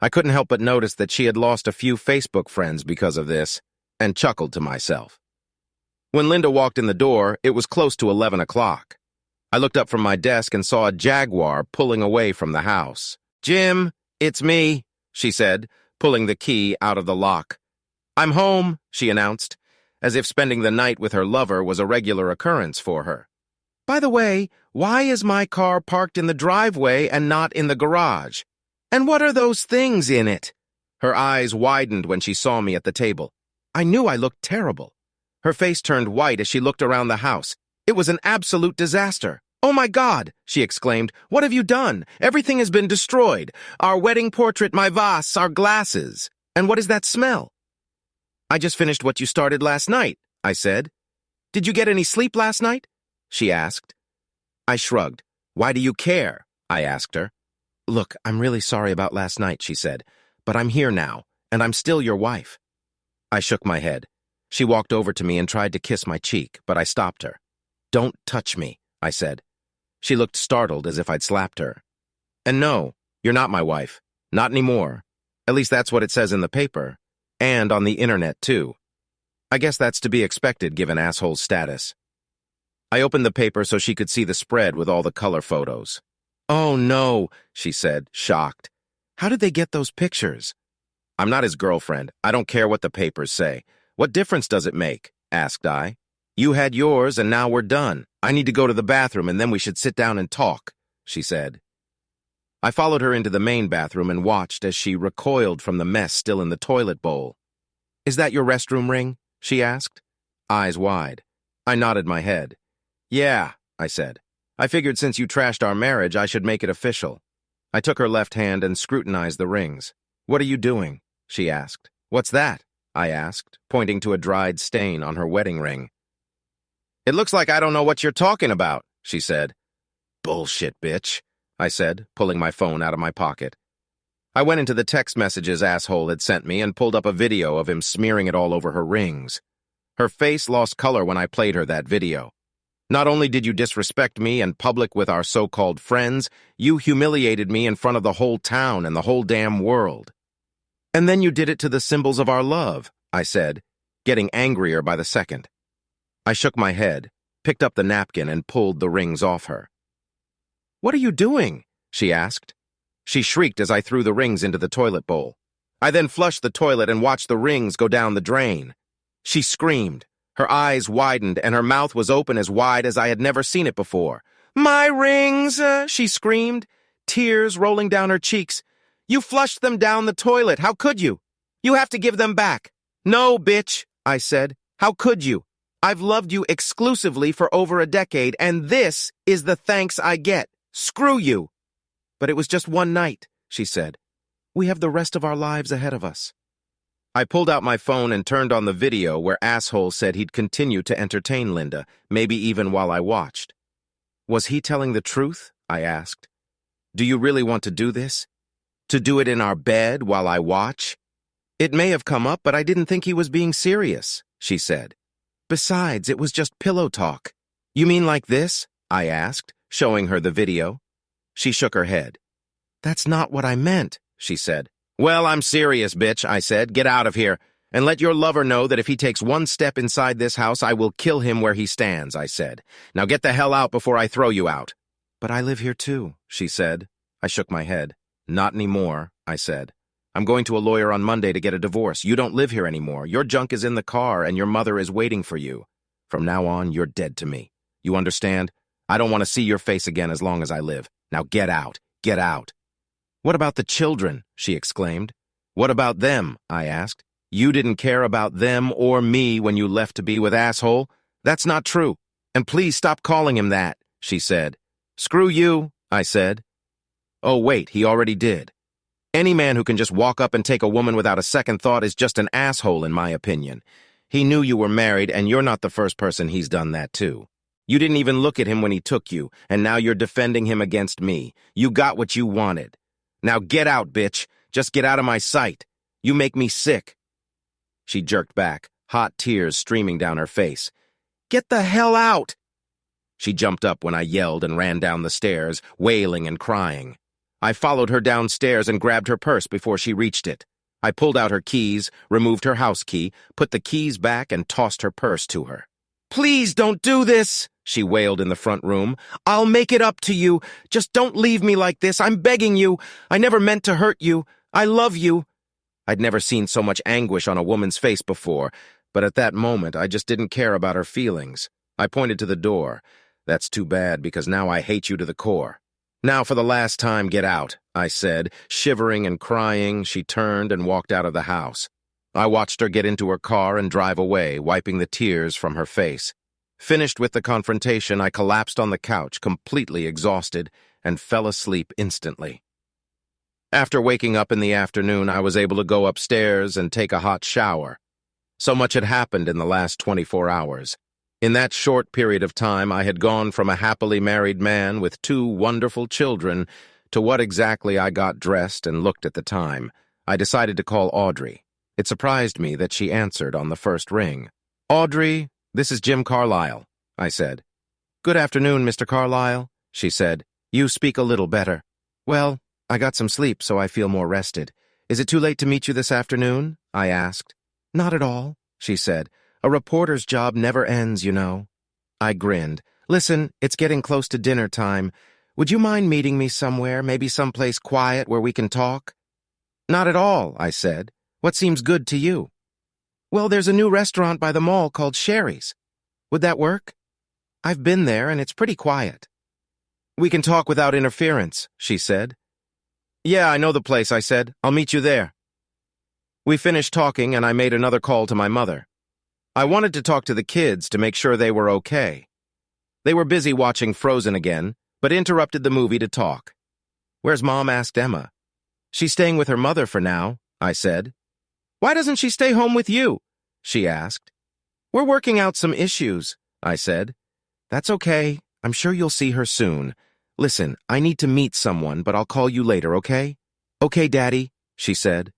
Speaker 1: I couldn't help but notice that she had lost a few Facebook friends because of this, and chuckled to myself. When Linda walked in the door, it was close to 11 o'clock. I looked up from my desk and saw a Jaguar pulling away from the house. Jim, it's me, she said, pulling the key out of the lock. I'm home, she announced, as if spending the night with her lover was a regular occurrence for her. By the way, why is my car parked in the driveway and not in the garage? And what are those things in it? Her eyes widened when she saw me at the table. I knew I looked terrible. Her face turned white as she looked around the house. It was an absolute disaster. "Oh my God," she exclaimed. "What have you done? Everything has been destroyed. Our wedding portrait, my vase, our glasses. And what is that smell?" "I just finished what you started last night," I said. "Did you get any sleep last night?" she asked. I shrugged. "Why do you care?" I asked her. "Look, I'm really sorry about last night," she said, "but I'm here now, and I'm still your wife." I shook my head. She walked over to me and tried to kiss my cheek, but I stopped her. "Don't touch me," I said. She looked startled, as if I'd slapped her. "And no, you're not my wife. Not anymore. At least that's what it says in the paper. And on the internet, too. I guess that's to be expected, given asshole's status." I opened the paper so she could see the spread with all the color photos. "Oh, no," she said, shocked. "How did they get those pictures?" "I'm not his girlfriend. I don't care what the papers say. What difference does it make?" asked I. "You had yours, and now we're done. I need to go to the bathroom, and then we should sit down and talk," she said. I followed her into the main bathroom and watched as she recoiled from the mess still in the toilet bowl. "Is that your restroom ring?" she asked, eyes wide. I nodded my head. "Yeah," I said. "I figured since you trashed our marriage, I should make it official." I took her left hand and scrutinized the rings. "What are you doing?" she asked. "What's that?" I asked, pointing to a dried stain on her wedding ring. "It looks like I don't know what you're talking about," she said. "Bullshit, bitch," I said, pulling my phone out of my pocket. I went into the text messages asshole had sent me and pulled up a video of him smearing it all over her rings. Her face lost color when I played her that video. "Not only did you disrespect me in public with our so-called friends, you humiliated me in front of the whole town and the whole damn world. And then you did it to the symbols of our love," I said, getting angrier by the second. I shook my head, picked up the napkin, and pulled the rings off her. "What are you doing?" she asked. She shrieked as I threw the rings into the toilet bowl. I then flushed the toilet and watched the rings go down the drain. She screamed. Her eyes widened, and her mouth was open as wide as I had never seen it before. "My rings!" she screamed, tears rolling down her cheeks. "You flushed them down the toilet. How could you? You have to give them back." "No, bitch," I said. "How could you? I've loved you exclusively for over a decade, and this is the thanks I get. Screw you." "But it was just one night," she said. "We have the rest of our lives ahead of us." I pulled out my phone and turned on the video where asshole said he'd continue to entertain Linda, maybe even while I watched. "Was he telling the truth?" I asked. "Do you really want to do this? To do it in our bed while I watch?" "It may have come up, but I didn't think he was being serious," she said. "Besides, it was just pillow talk." "You mean like this?" I asked, showing her the video. She shook her head. "That's not what I meant," she said. "Well, I'm serious, bitch," I said. "Get out of here. And let your lover know that if he takes one step inside this house, I will kill him where he stands," I said. "Now get the hell out before I throw you out." "But I live here too," she said. I shook my head. "Not anymore," I said. "I'm going to a lawyer on Monday to get a divorce. You don't live here anymore. Your junk is in the car, and your mother is waiting for you. From now on, you're dead to me. You understand? I don't want to see your face again as long as I live. Now get out. Get out." "What about the children?" she exclaimed. "What about them?" I asked. "You didn't care about them or me when you left to be with asshole? That's not true. And please stop calling him that," she said. "Screw you," I said. "Oh, wait, he already did. Any man who can just walk up and take a woman without a second thought is just an asshole, in my opinion. He knew you were married, and you're not the first person he's done that to. You didn't even look at him when he took you, and now you're defending him against me. You got what you wanted. Now get out, bitch. Just get out of my sight. You make me sick." She jerked back, hot tears streaming down her face. "Get the hell out!" She jumped up when I yelled and ran down the stairs, wailing and crying. I followed her downstairs and grabbed her purse before she reached it. I pulled out her keys, removed her house key, put the keys back, and tossed her purse to her. "Please don't do this," she wailed in the front room. "I'll make it up to you. Just don't leave me like this. I'm begging you. I never meant to hurt you. I love you." I'd never seen so much anguish on a woman's face before, but at that moment I just didn't care about her feelings. I pointed to the door. That's too bad, because now I hate you to the core. Now for the last time, get out, I said. Shivering and crying, she turned and walked out of the house. I watched her get into her car and drive away, wiping the tears from her face. Finished with the confrontation, I collapsed on the couch, completely exhausted, and fell asleep instantly. After waking up in the afternoon, I was able to go upstairs and take a hot shower. So much had happened in the last 24 hours. In that short period of time, I had gone from a happily married man with 2 wonderful children to what exactly I got dressed and looked at the time. I decided to call Audrey. It surprised me that she answered on the first ring. "Audrey, this is Jim Carlisle," I said. "Good afternoon, Mr. Carlisle," she said. "You speak a little better." "Well, I got some sleep, so I feel more rested. Is it too late to meet you this afternoon?" I asked. "Not at all," she said. "A reporter's job never ends, you know." I grinned. "Listen, it's getting close to dinner time. Would you mind meeting me somewhere, maybe someplace quiet where we can talk?" "Not at all," I said. "What seems good to you?" "Well, there's a new restaurant by the mall called Sherry's. Would that work? I've been there, and it's pretty quiet." "We can talk without interference," she said. "Yeah, I know the place," I said. "I'll meet you there." We finished talking, and I made another call to my mother. I wanted to talk to the kids to make sure they were okay. They were busy watching Frozen again, but interrupted the movie to talk. "Where's Mom?" asked Emma. "She's staying with her mother for now," I said. "Why doesn't she stay home with you?" she asked. "We're working out some issues," I said. "That's okay. I'm sure you'll see her soon. Listen, I need to meet someone, but I'll call you later, okay?" "Okay, Daddy," she said.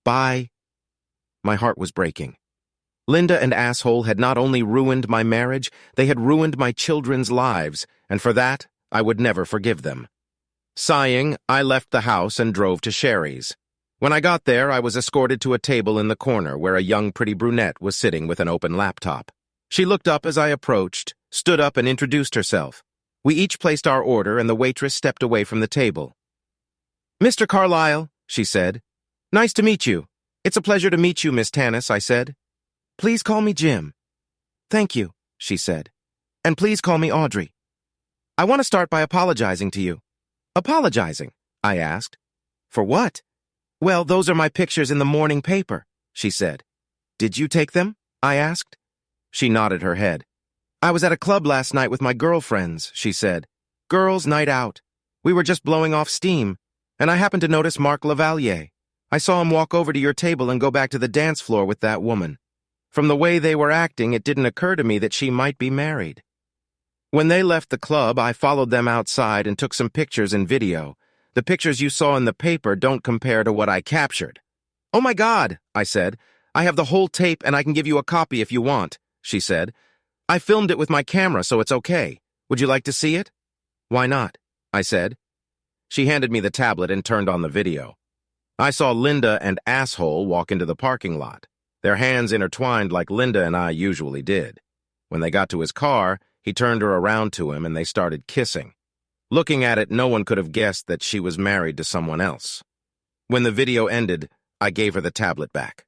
Speaker 1: "Bye." My heart was breaking. Linda and Asshole had not only ruined my marriage, they had ruined my children's lives, and for that, I would never forgive them. Sighing, I left the house and drove to Sherry's. When I got there, I was escorted to a table in the corner where a young pretty brunette was sitting with an open laptop. She looked up as I approached, stood up and introduced herself. We each placed our order, and the waitress stepped away from the table. "Mr. Carlisle," she said. "Nice to meet you." "It's a pleasure to meet you, Miss Tannis," I said. "Please call me Jim." "Thank you," she said. "And please call me Audrey." "I want to start by apologizing to you." "Apologizing?" I asked. "For what?" "Well, those are my pictures in the morning paper," she said. "Did you take them?" I asked. She nodded her head. "I was at a club last night with my girlfriends," she said. "Girls' night out. We were just blowing off steam, and I happened to notice Mark Lavalier. I saw him walk over to your table and go back to the dance floor with that woman. From the way they were acting, it didn't occur to me that she might be married. When they left the club, I followed them outside and took some pictures and video. The pictures you saw in the paper don't compare to what I captured." "Oh my God," I said. "I have the whole tape and I can give you a copy if you want," she said. "I filmed it with my camera, so it's okay. Would you like to see it?" "Why not?" I said. She handed me the tablet and turned on the video. I saw Linda and Asshole walk into the parking lot, their hands intertwined like Linda and I usually did. When they got to his car, he turned her around to him and they started kissing. Looking at it, no one could have guessed that she was married to someone else. When the video ended, I gave her the tablet back.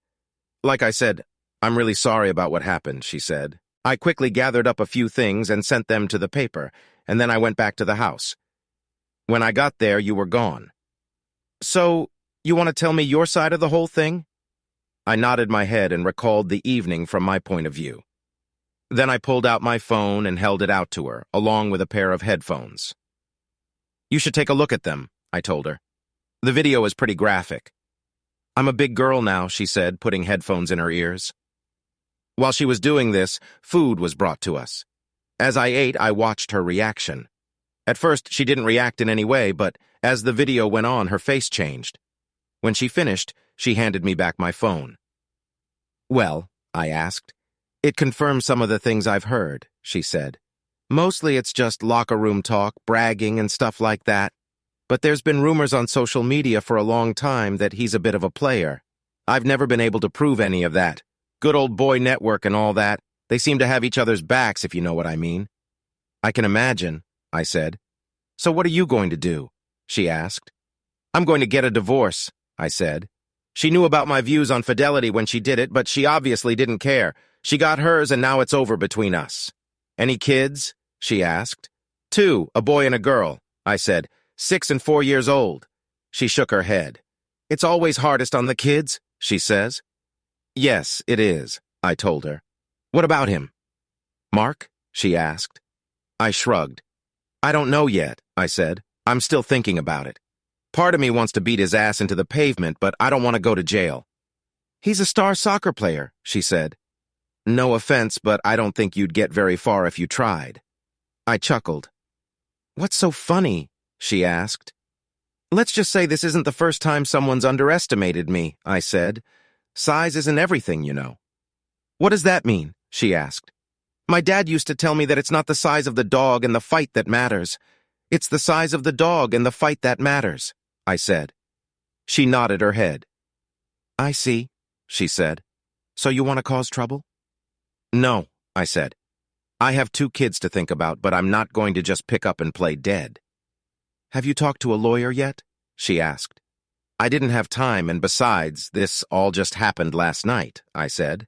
Speaker 1: "Like I said, I'm really sorry about what happened," she said. I quickly gathered up a few things and sent them to the paper, and then I went back to the house. When I got there, you were gone. "So, you want to tell me your side of the whole thing?" I nodded my head and recalled the evening from my point of view. Then I pulled out my phone and held it out to her, along with a pair of headphones. "You should take a look at them," I told her. "The video is pretty graphic." "I'm a big girl now," she said, putting headphones in her ears. While she was doing this, food was brought to us. As I ate, I watched her reaction. At first, she didn't react in any way, but as the video went on, her face changed. When she finished, she handed me back my phone. "Well," I asked. "It confirms some of the things I've heard," she said. "Mostly it's just locker room talk, bragging, and stuff like that. But there's been rumors on social media for a long time that he's a bit of a player. I've never been able to prove any of that. Good old boy network and all that. They seem to have each other's backs, if you know what I mean." "I can imagine," I said. "So what are you going to do?" she asked. "I'm going to get a divorce," I said. "She knew about my views on fidelity when she did it, but she obviously didn't care. She got hers and now it's over between us. Any kids?" she asked. 2, a boy and a girl, I said. 6 and 4 years old. She shook her head. It's always hardest on the kids, she says. Yes, it is, I told her. What about him? Mark? She asked. I shrugged. I don't know yet, I said. I'm still thinking about it. Part of me wants to beat his ass into the pavement, but I don't want to go to jail. He's a star soccer player, she said. No offense, but I don't think you'd get very far if you tried. I chuckled. What's so funny? She asked. Let's just say this isn't the first time someone's underestimated me, I said. Size isn't everything, you know. What does that mean? She asked. My dad used to tell me that it's not the size of the dog in the fight that matters. It's the size of the dog in the fight that matters, I said. She nodded her head. I see, she said. So you want to cause trouble? No, I said. I have 2 kids to think about, but I'm not going to just pick up and play dead. Have you talked to a lawyer yet? She asked. I didn't have time, and besides, this all just happened last night, I said.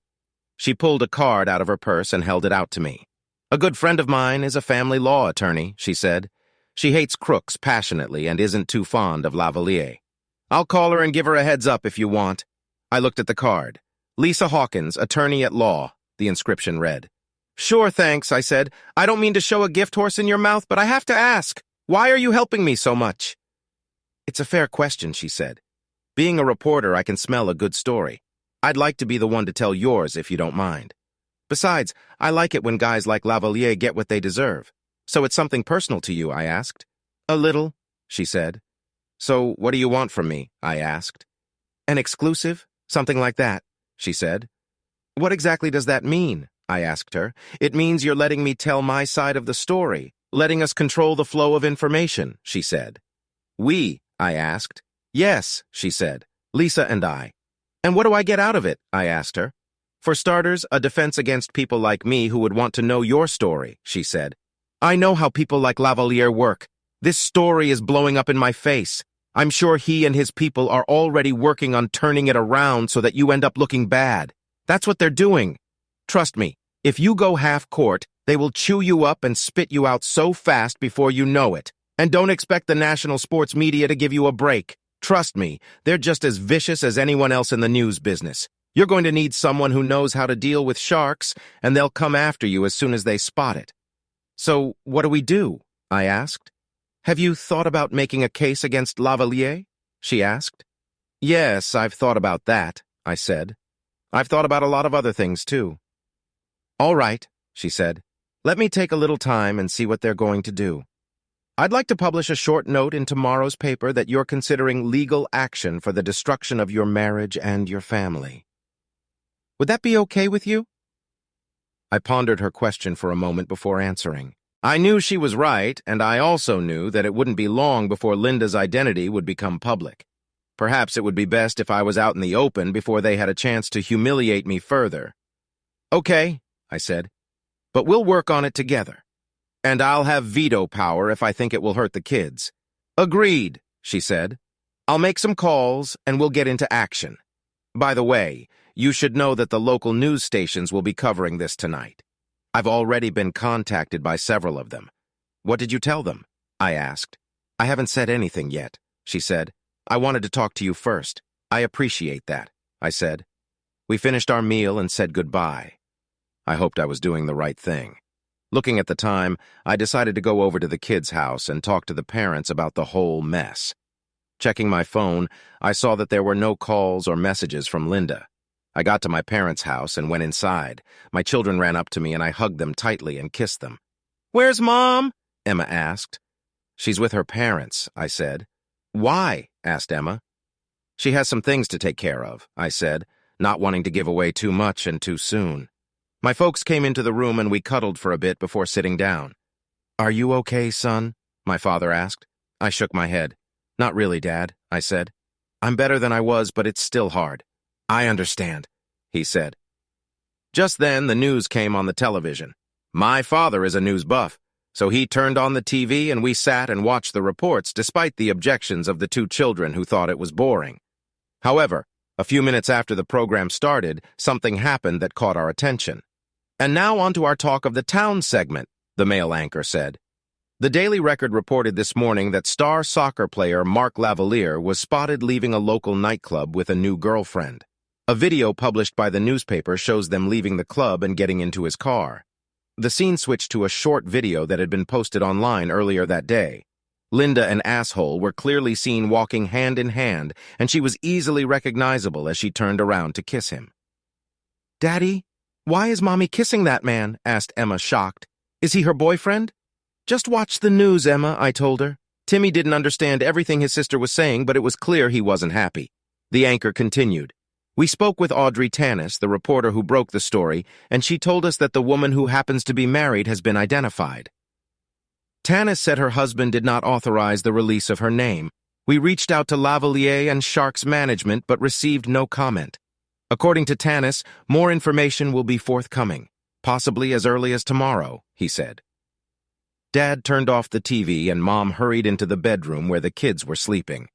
Speaker 1: She pulled a card out of her purse and held it out to me. A good friend of mine is a family law attorney, she said. She hates crooks passionately and isn't too fond of Lavalier. I'll call her and give her a heads up if you want. I looked at the card. Lisa Hawkins, attorney at law, the inscription read. Sure, thanks, I said. I don't mean to show a gift horse in your mouth, but I have to ask. Why are you helping me so much? It's a fair question, she said. Being a reporter, I can smell a good story. I'd like to be the one to tell yours if you don't mind. Besides, I like it when guys like Lavalier get what they deserve. So it's something personal to you, I asked. A little, she said. So what do you want from me? I asked. An exclusive? Something like that, she said. What exactly does that mean? I asked her. It means you're letting me tell my side of the story, letting us control the flow of information, she said. We, I asked. Yes, she said. Lisa and I. And what do I get out of it? I asked her. For starters, a defense against people like me who would want to know your story, she said. I know how people like Lavalier work. This story is blowing up in my face. I'm sure he and his people are already working on turning it around so that you end up looking bad. That's what they're doing. Trust me, if you go half-court, they will chew you up and spit you out so fast before you know it. And don't expect the national sports media to give you a break. Trust me, they're just as vicious as anyone else in the news business. You're going to need someone who knows how to deal with sharks, and they'll come after you as soon as they spot it. So, what do we do? I asked. Have you thought about making a case against Lavalier? She asked. Yes, I've thought about that, I said. I've thought about a lot of other things, too. All right, she said. Let me take a little time and see what they're going to do. I'd like to publish a short note in tomorrow's paper that you're considering legal action for the destruction of your marriage and your family. Would that be okay with you? I pondered her question for a moment before answering. I knew she was right, and I also knew that it wouldn't be long before Linda's identity would become public. Perhaps it would be best if I was out in the open before they had a chance to humiliate me further. Okay, I said, but we'll work on it together. And I'll have veto power if I think it will hurt the kids. Agreed, she said. I'll make some calls and we'll get into action. By the way, you should know that the local news stations will be covering this tonight. I've already been contacted by several of them. What did you tell them? I asked. I haven't said anything yet, she said. I wanted to talk to you first. I appreciate that, I said. We finished our meal and said goodbye. I hoped I was doing the right thing. Looking at the time, I decided to go over to the kids' house and talk to the parents about the whole mess. Checking my phone, I saw that there were no calls or messages from Linda. I got to my parents' house and went inside. My children ran up to me and I hugged them tightly and kissed them. Where's Mom? Emma asked. She's with her parents, I said. Why? Asked Emma. She has some things to take care of, I said, not wanting to give away too much and too soon. My folks came into the room and we cuddled for a bit before sitting down. Are you okay, son? My father asked. I shook my head. Not really, Dad, I said. I'm better than I was, but it's still hard. I understand, he said. Just then, the news came on the television. My father is a news buff, so he turned on the TV and we sat and watched the reports despite the objections of the 2 children who thought it was boring. However, a few minutes after the program started, something happened that caught our attention. And now on to our Talk of the Town segment, the male anchor said. The Daily Record reported this morning that star soccer player Mark Lavalier was spotted leaving a local nightclub with a new girlfriend. A video published by the newspaper shows them leaving the club and getting into his car. The scene switched to a short video that had been posted online earlier that day. Linda and Asshole were clearly seen walking hand in hand, and she was easily recognizable as she turned around to kiss him. "Daddy, why is Mommy kissing that man?" asked Emma, shocked. "Is he her boyfriend?" "Just watch the news, Emma," I told her. Timmy didn't understand everything his sister was saying, but it was clear he wasn't happy. The anchor continued. "We spoke with Audrey Tanis, the reporter who broke the story, and she told us that the woman who happens to be married has been identified." Tanis said her husband did not authorize the release of her name. "We reached out to Lavalier and Shark's management but received no comment. According to Tanis, more information will be forthcoming, possibly as early as tomorrow," he said. Dad turned off the TV and Mom hurried into the bedroom where the kids were sleeping.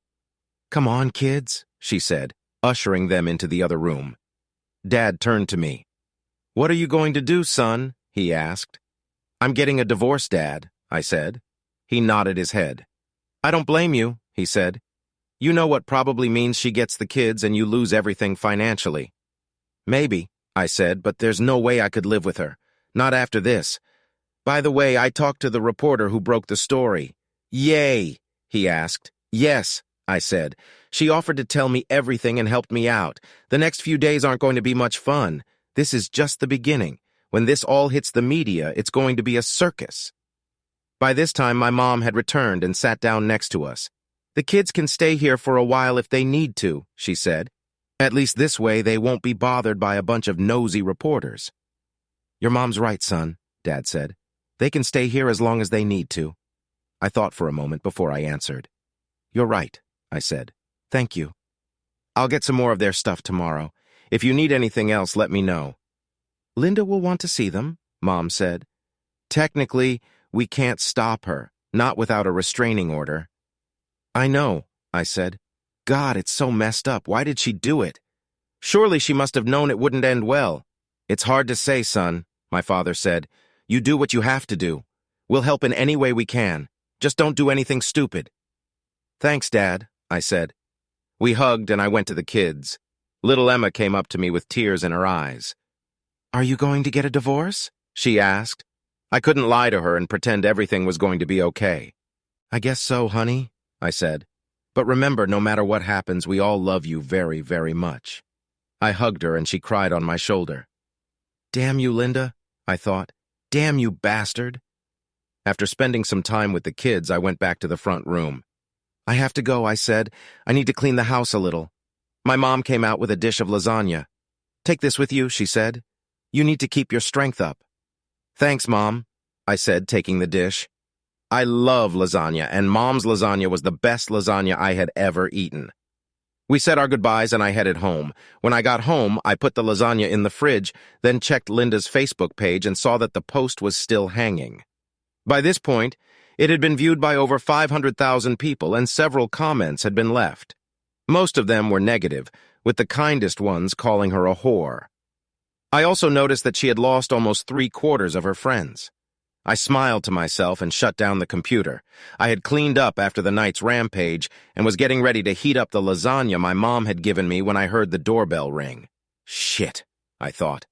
Speaker 1: "Come on, kids," she said, ushering them into the other room. Dad turned to me. "What are you going to do, son?" he asked. "I'm getting a divorce, Dad," I said. He nodded his head. "I don't blame you," he said. "You know what probably means she gets the kids and you lose everything financially." "Maybe," I said, "but there's no way I could live with her. Not after this. By the way, I talked to the reporter who broke the story." "Yay?" he asked. "Yes," I said. "She offered to tell me everything and helped me out. The next few days aren't going to be much fun. This is just the beginning. When this all hits the media, it's going to be a circus." By this time, my mom had returned and sat down next to us. "The kids can stay here for a while if they need to," she said. "At least this way they won't be bothered by a bunch of nosy reporters." "Your mom's right, son," Dad said. "They can stay here as long as they need to." I thought for a moment before I answered. "You're right," I said. "Thank you. I'll get some more of their stuff tomorrow. If you need anything else, let me know." "Linda will want to see them," Mom said. "Technically, we can't stop her, not without a restraining order." "I know," I said. "God, it's so messed up. Why did she do it? Surely she must have known it wouldn't end well." "It's hard to say, son," my father said. "You do what you have to do. We'll help in any way we can. Just don't do anything stupid." "Thanks, Dad," I said. We hugged and I went to the kids. Little Emma came up to me with tears in her eyes. "Are you going to get a divorce?" she asked. I couldn't lie to her and pretend everything was going to be okay. "I guess so, honey," I said. "But remember, no matter what happens, we all love you very, very much." I hugged her and she cried on my shoulder. "Damn you, Linda," I thought. "Damn you, bastard." After spending some time with the kids, I went back to the front room. "I have to go," I said. "I need to clean the house a little." My mom came out with a dish of lasagna. "Take this with you," she said. "You need to keep your strength up." "Thanks, Mom," I said, taking the dish. I love lasagna, and Mom's lasagna was the best lasagna I had ever eaten. We said our goodbyes and I headed home. When I got home, I put the lasagna in the fridge, then checked Linda's Facebook page and saw that the post was still hanging. By this point, it had been viewed by over 500,000 people and several comments had been left. Most of them were negative, with the kindest ones calling her a whore. I also noticed that she had lost almost 3/4 of her friends. I smiled to myself and shut down the computer. I had cleaned up after the night's rampage and was getting ready to heat up the lasagna my mom had given me when I heard the doorbell ring. Shit, I thought.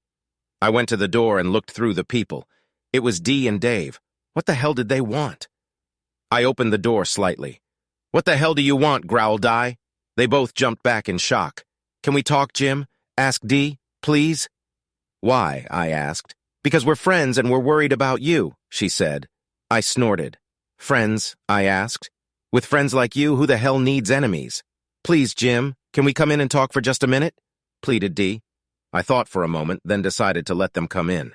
Speaker 1: I went to the door and looked through the people. It was Dee and Dave. What the hell did they want? I opened the door slightly. "What the hell do you want?" growled Di. They both jumped back in shock. "Can we talk, Jim?" asked Dee. "Please?" "Why?" I asked. "Because we're friends and we're worried about you," she said. I snorted. "Friends?" I asked. "With friends like you, who the hell needs enemies?" "Please, Jim, can we come in and talk for just a minute?" pleaded Dee. I thought for a moment, then decided to let them come in.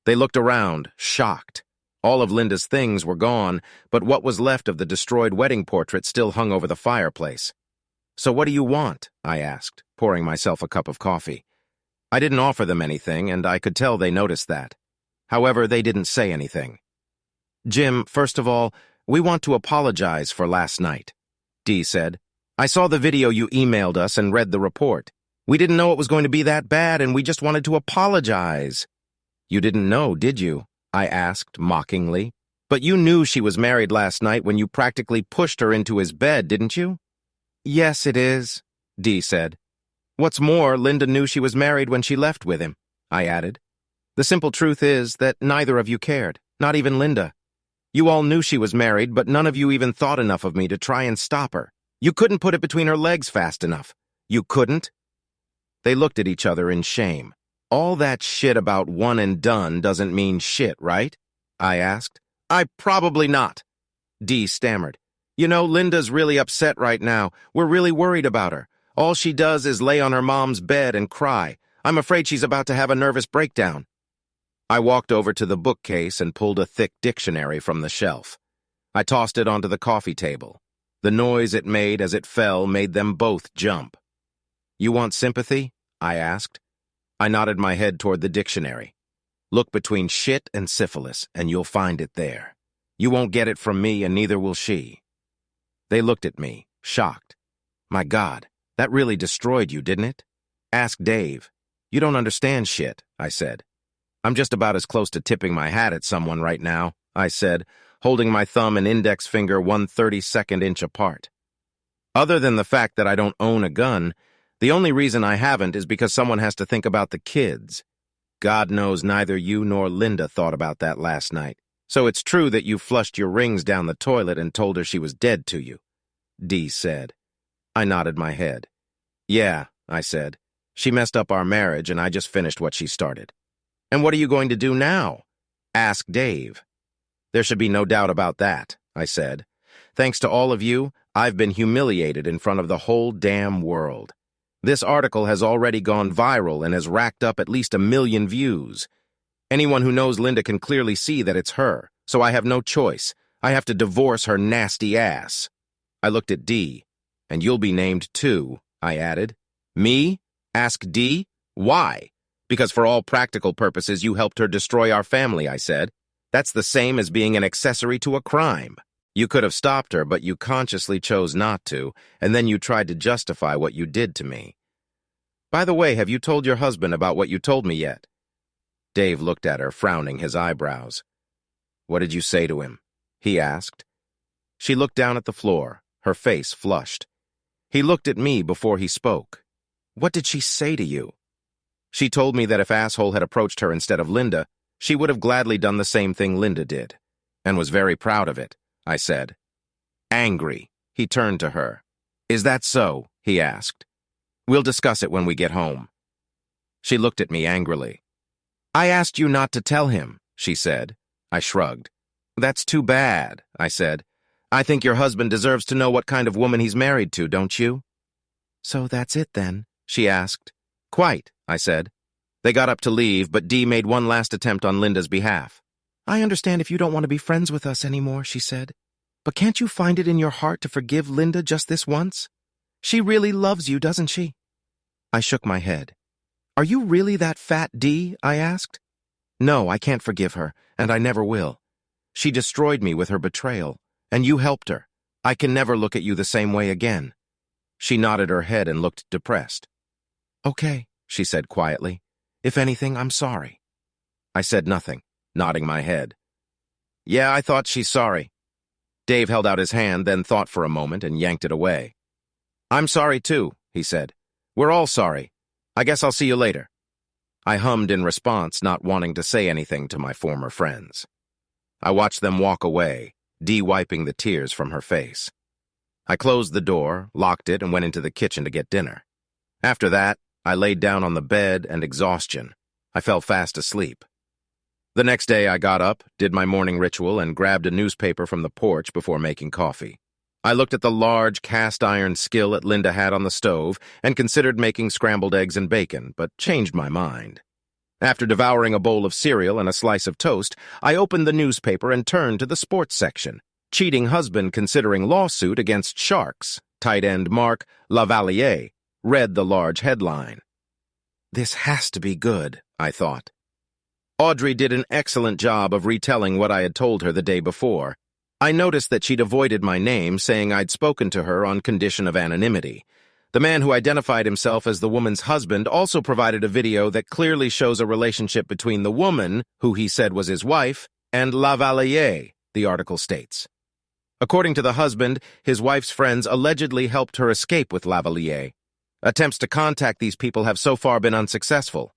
Speaker 1: They looked around, shocked. All of Linda's things were gone, but what was left of the destroyed wedding portrait still hung over the fireplace. "So what do you want?" I asked, pouring myself a cup of coffee. I didn't offer them anything, and I could tell they noticed that. However, they didn't say anything. "Jim, first of all, we want to apologize for last night," Dee said. "I saw the video you emailed us and read the report. We didn't know it was going to be that bad, and we just wanted to apologize." "You didn't know, did you?" I asked mockingly. But you knew she was married last night when you practically pushed her into his bed, didn't you? Yes, it is, Dee said. What's more, Linda knew she was married when she left with him, I added. The simple truth is that neither of you cared, not even Linda. You all knew she was married, but none of you even thought enough of me to try and stop her. You couldn't put it between her legs fast enough. You couldn't? They looked at each other in shame. All that shit about one and done doesn't mean shit, right? I asked. Probably not, Dee stammered. You know, Linda's really upset right now. We're really worried about her. All she does is lay on her mom's bed and cry. I'm afraid she's about to have a nervous breakdown. I walked over to the bookcase and pulled a thick dictionary from the shelf. I tossed it onto the coffee table. The noise it made as it fell made them both jump. You want sympathy? I asked. I nodded my head toward the dictionary. Look between shit and syphilis, and you'll find it there. You won't get it from me, and neither will she. They looked at me, shocked. My God, that really destroyed you, didn't it? Ask Dave. You don't understand shit, I said. I'm just about as close to tipping my hat at someone right now, I said, holding my thumb and index finger 1/32 inch apart. Other than the fact that I don't own a gun, the only reason I haven't is because someone has to think about the kids. God knows neither you nor Linda thought about that last night. So it's true that you flushed your rings down the toilet and told her she was dead to you, Dee said. I nodded my head. Yeah, I said. She messed up our marriage and I just finished what she started. And what are you going to do now? Ask Dave. There should be no doubt about that, I said. Thanks to all of you, I've been humiliated in front of the whole damn world. This article has already gone viral and has racked up at least 1 million views. Anyone who knows Linda can clearly see that it's her, so I have no choice. I have to divorce her nasty ass. I looked at Dee. And you'll be named too, I added. Me? Ask Dee. Why? Because for all practical purposes you helped her destroy our family, I said. That's the same as being an accessory to a crime. You could have stopped her, but you consciously chose not to, and then you tried to justify what you did to me. By the way, have you told your husband about what you told me yet? Dave looked at her, frowning his eyebrows. What did you say to him? He asked. She looked down at the floor, her face flushed. He looked at me before he spoke. What did she say to you? She told me that if Asshole had approached her instead of Linda, she would have gladly done the same thing Linda did, and was very proud of it, I said. Angry, he turned to her. Is that so? He asked. We'll discuss it when we get home. She looked at me angrily. I asked you not to tell him, she said. I shrugged. That's too bad, I said. I think your husband deserves to know what kind of woman he's married to, don't you? So that's it then, she asked. Quite, I said. They got up to leave, but Dee made one last attempt on Linda's behalf. I understand if you don't want to be friends with us anymore, she said. But can't you find it in your heart to forgive Linda just this once? She really loves you, doesn't she? I shook my head. Are you really that fat, Dee? I asked. No, I can't forgive her, and I never will. She destroyed me with her betrayal, and you helped her. I can never look at you the same way again. She nodded her head and looked depressed. Okay, she said quietly. If anything, I'm sorry. I said nothing, nodding my head. Yeah, I thought she's sorry. Dave held out his hand, then thought for a moment and yanked it away. I'm sorry too, he said. We're all sorry. I guess I'll see you later. I hummed in response, not wanting to say anything to my former friends. I watched them walk away, Dee wiping the tears from her face. I closed the door, locked it, and went into the kitchen to get dinner. After that, I laid down on the bed and exhaustion. I fell fast asleep. The next day I got up, did my morning ritual, and grabbed a newspaper from the porch before making coffee. I looked at the large cast-iron skillet Linda had on the stove and considered making scrambled eggs and bacon, but changed my mind. After devouring a bowl of cereal and a slice of toast, I opened the newspaper and turned to the sports section. Cheating husband considering lawsuit against Sharks. Tight end Mark Lavalier read the large headline. This has to be good, I thought. Audrey did an excellent job of retelling what I had told her the day before. I noticed that she'd avoided my name, saying I'd spoken to her on condition of anonymity. The man who identified himself as the woman's husband also provided a video that clearly shows a relationship between the woman, who he said was his wife, and Lavalier, the article states. According to the husband, his wife's friends allegedly helped her escape with Lavalier. Attempts to contact these people have so far been unsuccessful.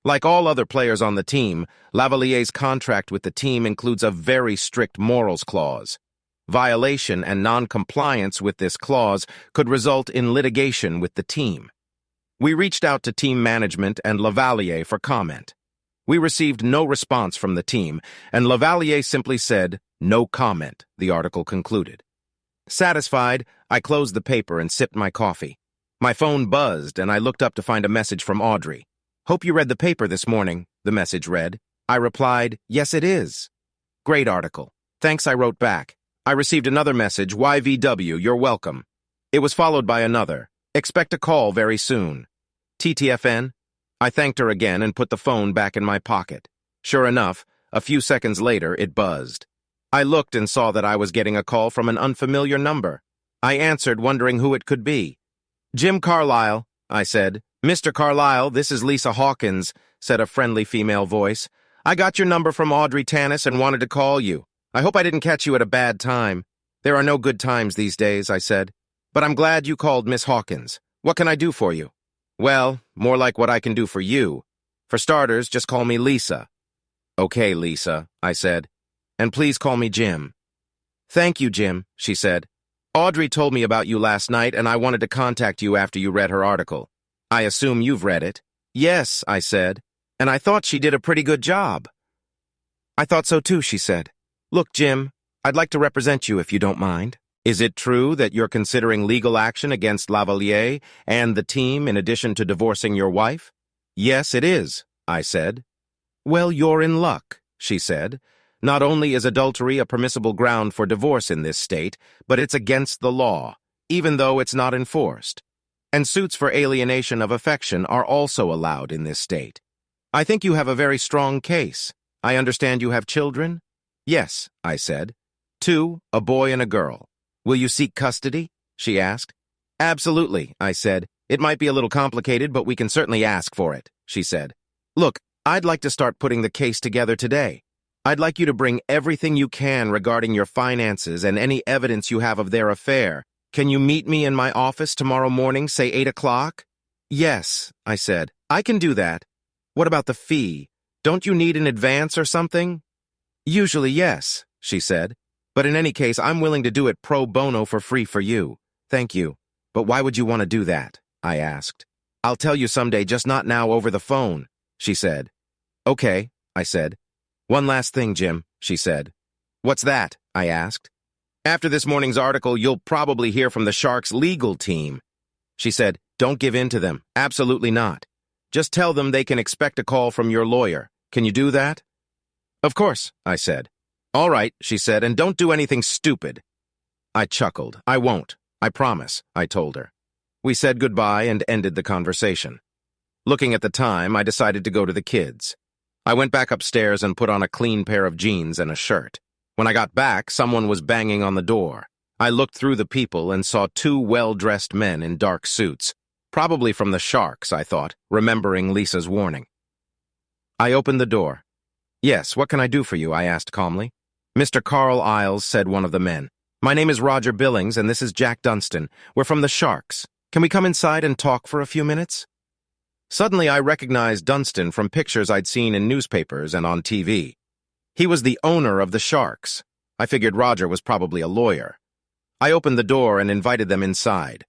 Speaker 1: Like all other players on the team, Lavalier's contract with the team includes a very strict morals clause. Violation and non-compliance with this clause could result in litigation with the team. We reached out to team management and Lavalier for comment. We received no response from the team, and Lavalier simply said, "No comment," the article concluded. Satisfied, I closed the paper and sipped my coffee. My phone buzzed, and I looked up to find a message from Audrey. "Hope you read the paper this morning," the message read. I replied, "Yes, it is." "Great article. Thanks," I wrote back. I received another message, "YVW, you're welcome." It was followed by another, "Expect a call very soon." TTFN? I thanked her again and put the phone back in my pocket. Sure enough, a few seconds later, it buzzed. I looked and saw that I was getting a call from an unfamiliar number. I answered, wondering who it could be. "Jim Carlisle," I said. "Mr. Carlisle, this is Lisa Hawkins," said a friendly female voice. "I got your number from Audrey Tannis and wanted to call you. I hope I didn't catch you at a bad time." "There are no good times these days," I said. "But I'm glad you called, Miss Hawkins. What can I do for you?" "Well, more like what I can do for you. For starters, just call me Lisa." "Okay, Lisa," I said. "And please call me Jim." "Thank you, Jim," she said. "Audrey told me about you last night, and I wanted to contact you after you read her article. I assume you've read it." "Yes," I said, "and I thought she did a pretty good job." "I thought so too," she said. "Look, Jim, I'd like to represent you if you don't mind. Is it true that you're considering legal action against Lavalier and the team in addition to divorcing your wife?" "Yes, it is," I said. "Well, you're in luck," she said. "Not only is adultery a permissible ground for divorce in this state, but it's against the law, even though it's not enforced. And suits for alienation of affection are also allowed in this state. I think you have a very strong case. I understand you have children?" "Yes," I said. "Two, a boy and a girl. Will you seek custody?" she asked. "Absolutely," I said. "It might be a little complicated, but we can certainly ask for it," she said. "Look, I'd like to start putting the case together today. I'd like you to bring everything you can regarding your finances and any evidence you have of their affair. Can you meet me in my office tomorrow morning, say 8 o'clock? "Yes," I said. "I can do that." "What about the fee? Don't you need an advance or something?" "Usually, yes," she said. "But in any case, I'm willing to do it pro bono for free for you." "Thank you. But why would you want to do that?" I asked. "I'll tell you someday, just not now over the phone," she said. "Okay," I said. "One last thing, Jim," she said. "What's that?" I asked. "After this morning's article, you'll probably hear from the Sharks' legal team." She said, "Don't give in to them. Absolutely not. Just tell them they can expect a call from your lawyer. Can you do that?" "Of course," I said. "All right," she said, "and don't do anything stupid." I chuckled. "I won't. I promise," I told her. We said goodbye and ended the conversation. Looking at the time, I decided to go to the kids. I went back upstairs and put on a clean pair of jeans and a shirt. When I got back, someone was banging on the door. I looked through the people and saw two well-dressed men in dark suits. Probably from the Sharks, I thought, remembering Lisa's warning. I opened the door. "Yes, what can I do for you?" I asked calmly. "Mr. Carl Isles," said one of the men. "My name is Roger Billings, and this is Jack Dunstan. We're from the Sharks. Can we come inside and talk for a few minutes?" Suddenly, I recognized Dunstan from pictures I'd seen in newspapers and on TV. He was the owner of the Sharks. I figured Roger was probably a lawyer. I opened the door and invited them inside.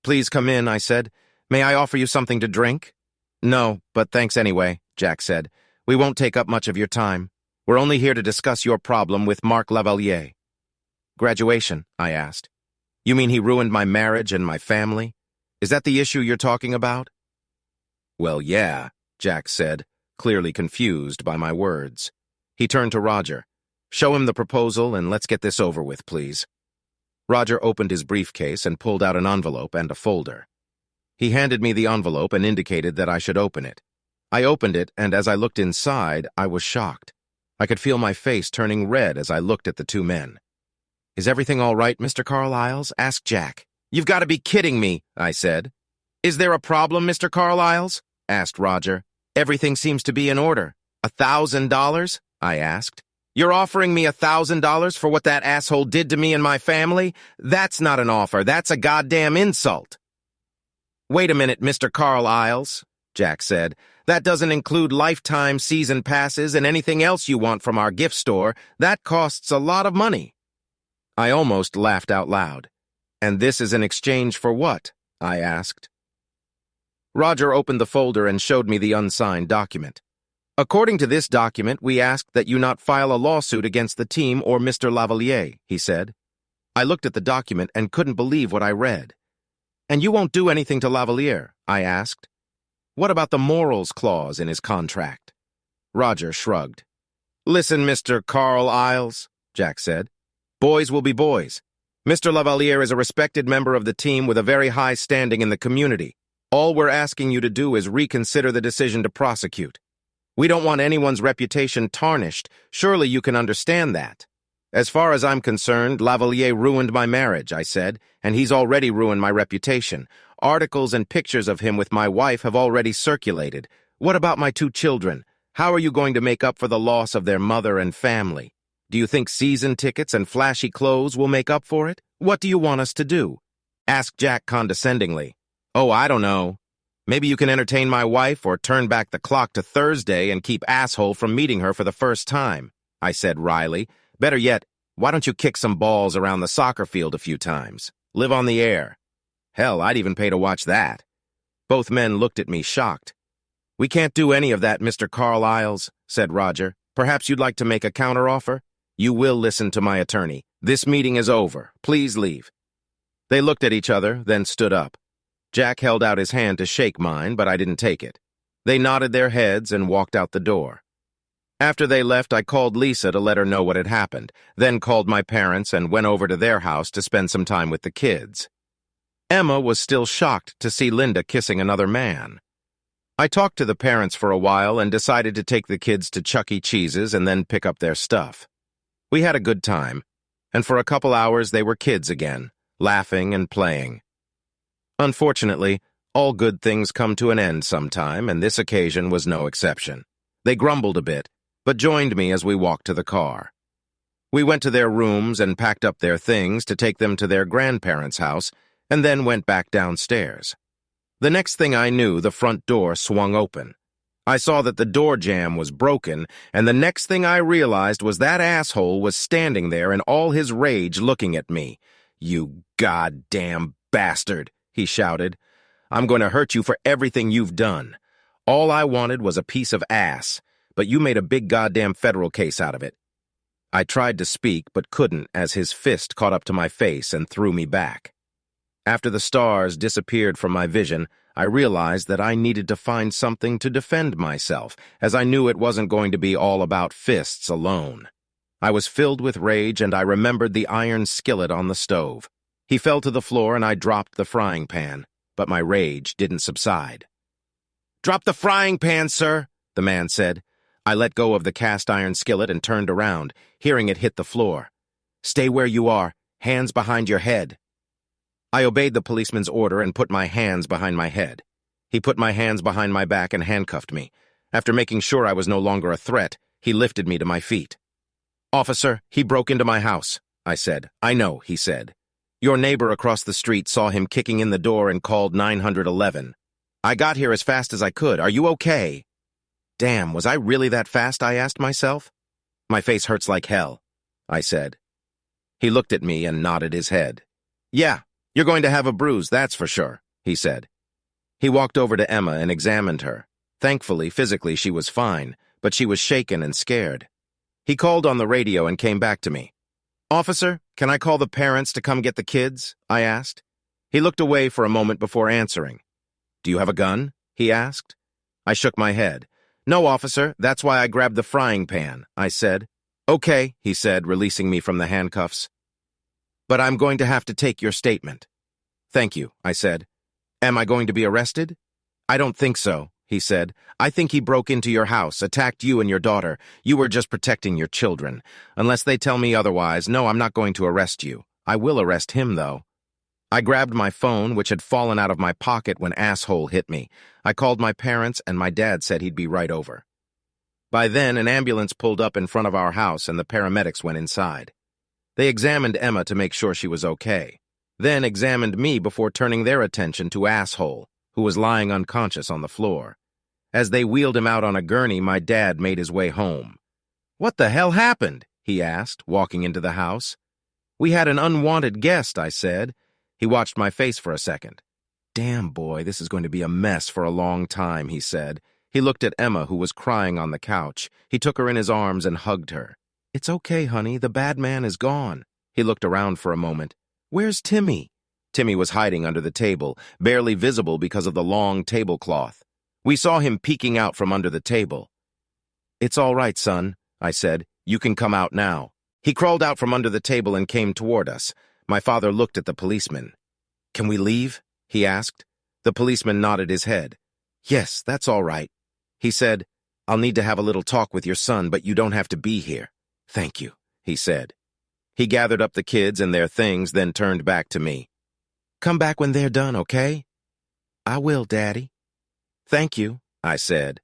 Speaker 1: "Please come in," I said. "May I offer you something to drink?" "No, but thanks anyway," Jack said. "We won't take up much of your time. We're only here to discuss your problem with Marc Lavalier." "Graduation?" I asked. "You mean he ruined my marriage and my family? Is that the issue you're talking about?" "Well, yeah," Jack said, clearly confused by my words. He turned to Roger. "Show him the proposal and let's get this over with, please." Roger opened his briefcase and pulled out an envelope and a folder. He handed me the envelope and indicated that I should open it. I opened it, and as I looked inside, I was shocked. I could feel my face turning red as I looked at the two men. "Is everything all right, Mr. Carlisle?" asked Jack. "You've got to be kidding me," I said. "Is there a problem, Mr. Carlisles?" asked Roger. "Everything seems to be in order." $1,000? I asked. "You're offering me $1,000 for what that asshole did to me and my family? That's not an offer. That's a goddamn insult." "Wait a minute, Mr. Carlisles," Jack said. "That doesn't include lifetime season passes and anything else you want from our gift store. That costs a lot of money." I almost laughed out loud. "And this is in exchange for what?" I asked. Roger opened the folder and showed me the unsigned document. "According to this document, we asked that you not file a lawsuit against the team or Mr. Lavalier," he said. I looked at the document and couldn't believe what I read. "And you won't do anything to Lavalier?" I asked. "What about the morals clause in his contract?" Roger shrugged. "Listen, Mr. Carlisles," Jack said. "Boys will be boys. Mr. Lavalier is a respected member of the team with a very high standing in the community. All we're asking you to do is reconsider the decision to prosecute. We don't want anyone's reputation tarnished. Surely you can understand that." "As far as I'm concerned, Lavalier ruined my marriage," I said, "and he's already ruined my reputation. Articles and pictures of him with my wife have already circulated. What about my 2 children? How are you going to make up for the loss of their mother and family? Do you think season tickets and flashy clothes will make up for it? What do you want us to do?" asked Jack condescendingly. "Oh, I don't know. Maybe you can entertain my wife or turn back the clock to Thursday and keep asshole from meeting her for the first time," I said wryly. "Better yet, why don't you kick some balls around the soccer field a few times? Live on the air. Hell, I'd even pay to watch that." Both men looked at me shocked. "We can't do any of that, Mr. Carlisles," said Roger. "Perhaps you'd like to make a counteroffer?" "You will listen to my attorney. This meeting is over. Please leave." They looked at each other, then stood up. Jack held out his hand to shake mine, but I didn't take it. They nodded their heads and walked out the door. After they left, I called Lisa to let her know what had happened, then called my parents and went over to their house to spend some time with the kids. Emma was still shocked to see Linda kissing another man. I talked to the parents for a while and decided to take the kids to Chuck E. Cheese's and then pick up their stuff. We had a good time, and for a couple hours they were kids again, laughing and playing. Unfortunately, all good things come to an end sometime, and this occasion was no exception. They grumbled a bit, but joined me as we walked to the car. We went to their rooms and packed up their things to take them to their grandparents' house, and then went back downstairs. The next thing I knew, the front door swung open. I saw that the door jamb was broken, and the next thing I realized was that asshole was standing there in all his rage looking at me. "You goddamn bastard," he shouted. "I'm going to hurt you for everything you've done. All I wanted was a piece of ass, but you made a big goddamn federal case out of it." I tried to speak, but couldn't as his fist caught up to my face and threw me back. After the stars disappeared from my vision, I realized that I needed to find something to defend myself, as I knew it wasn't going to be all about fists alone. I was filled with rage, and I remembered the iron skillet on the stove. He fell to the floor, and I dropped the frying pan, but my rage didn't subside. "Drop the frying pan, sir," the man said. I let go of the cast-iron skillet and turned around, hearing it hit the floor. "Stay where you are, hands behind your head." I obeyed the policeman's order and put my hands behind my head. He put my hands behind my back and handcuffed me. After making sure I was no longer a threat, he lifted me to my feet. "Officer, he broke into my house," I said. "I know," he said. "Your neighbor across the street saw him kicking in the door and called 911. I got here as fast as I could. Are you okay?" Damn, was I really that fast, I asked myself? "My face hurts like hell," I said. He looked at me and nodded his head. "Yeah, you're going to have a bruise, that's for sure," he said. He walked over to Emma and examined her. Thankfully, physically, she was fine, but she was shaken and scared. He called on the radio and came back to me. "Officer, can I call the parents to come get the kids?" I asked. He looked away for a moment before answering. "Do you have a gun?" he asked. I shook my head. "No, officer, that's why I grabbed the frying pan," I said. "Okay," he said, releasing me from the handcuffs. "But I'm going to have to take your statement." "Thank you," I said. "Am I going to be arrested?" "I don't think so," he said. "I think he broke into your house, attacked you and your daughter. You were just protecting your children. Unless they tell me otherwise, no, I'm not going to arrest you. I will arrest him, though." I grabbed my phone, which had fallen out of my pocket when asshole hit me. I called my parents, and my dad said he'd be right over. By then, an ambulance pulled up in front of our house, and the paramedics went inside. They examined Emma to make sure she was okay, then examined me before turning their attention to asshole, who was lying unconscious on the floor. As they wheeled him out on a gurney, my dad made his way home. "What the hell happened?" he asked, walking into the house. "We had an unwanted guest," I said. He watched my face for a second. "Damn, boy, this is going to be a mess for a long time," he said. He looked at Emma, who was crying on the couch. He took her in his arms and hugged her. "It's okay, honey. The bad man is gone." He looked around for a moment. "Where's Timmy?" Timmy was hiding under the table, barely visible because of the long tablecloth. We saw him peeking out from under the table. "It's all right, son," I said. "You can come out now." He crawled out from under the table and came toward us. My father looked at the policeman. "Can we leave?" he asked. The policeman nodded his head. "Yes, that's all right." He said, "I'll need to have a little talk with your son, but you don't have to be here." "Thank you," he said. He gathered up the kids and their things, then turned back to me. "Come back when they're done, okay?" "I will, Daddy." "Thank you," I said.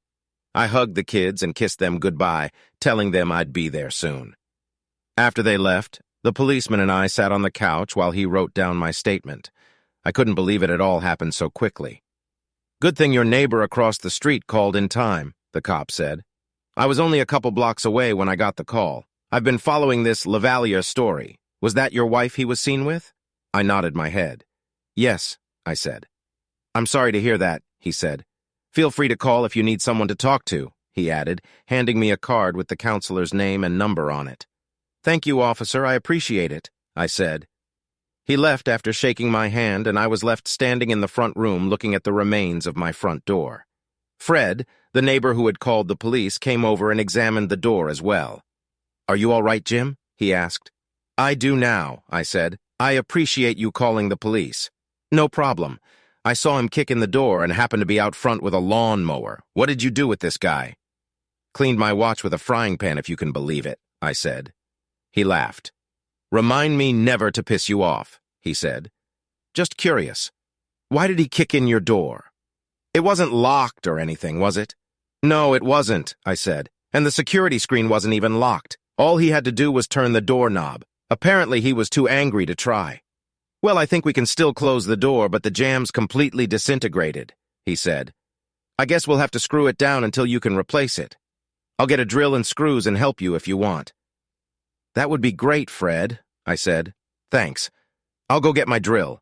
Speaker 1: I hugged the kids and kissed them goodbye, telling them I'd be there soon. After they left, the policeman and I sat on the couch while he wrote down my statement. I couldn't believe it had all happened so quickly. "Good thing your neighbor across the street called in time," the cop said. "I was only a couple blocks away when I got the call. I've been following this Lavalier story. Was that your wife he was seen with?" I nodded my head. "Yes," I said. "I'm sorry to hear that," he said. "Feel free to call if you need someone to talk to," he added, handing me a card with the counselor's name and number on it. "Thank you, officer, I appreciate it," I said. He left after shaking my hand, and I was left standing in the front room looking at the remains of my front door. Fred, the neighbor who had called the police, came over and examined the door as well. "Are you all right, Jim?" he asked. "I do now," I said. "I appreciate you calling the police." "No problem. I saw him kick in the door and happened to be out front with a lawnmower. What did you do with this guy?" "Cleaned my watch with a frying pan, if you can believe it," I said. He laughed. "Remind me never to piss you off," he said. "Just curious. Why did he kick in your door? It wasn't locked or anything, was it?" "No, it wasn't," I said. "And the security screen wasn't even locked. All he had to do was turn the doorknob. Apparently he was too angry to try." "Well, I think we can still close the door, but the jam's completely disintegrated," he said. "I guess we'll have to screw it down until you can replace it. I'll get a drill and screws and help you if you want." "That would be great, Fred," I said. "Thanks. I'll go get my drill."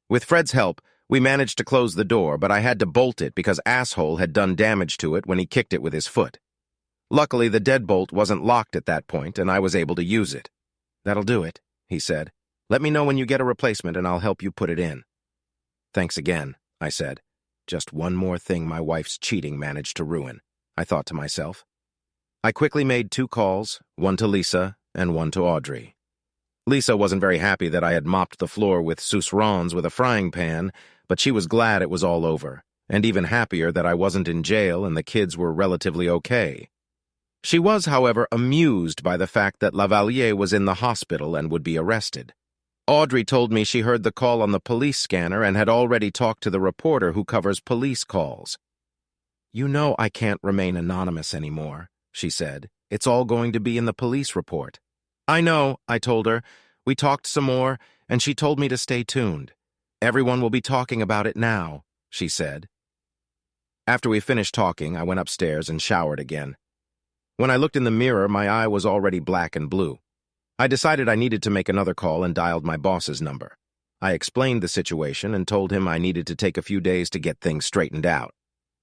Speaker 1: With Fred's help, we managed to close the door, but I had to bolt it because asshole had done damage to it when he kicked it with his foot. Luckily, the deadbolt wasn't locked at that point, and I was able to use it. "That'll do it," he said. "Let me know when you get a replacement, and I'll help you put it in." "Thanks again," I said. Just one more thing my wife's cheating managed to ruin, I thought to myself. I quickly made 2 calls, one to Lisa and one to Audrey. Lisa wasn't very happy that I had mopped the floor with soussrons with a frying pan, but she was glad it was all over, and even happier that I wasn't in jail and the kids were relatively okay. She was, however, amused by the fact that Lavalier was in the hospital and would be arrested. Audrey told me she heard the call on the police scanner and had already talked to the reporter who covers police calls. "You know I can't remain anonymous anymore," she said. "It's all going to be in the police report." "I know," I told her. We talked some more, and she told me to stay tuned. "Everyone will be talking about it now," she said. After we finished talking, I went upstairs and showered again. When I looked in the mirror, my eye was already black and blue. I decided I needed to make another call and dialed my boss's number. I explained the situation and told him I needed to take a few days to get things straightened out.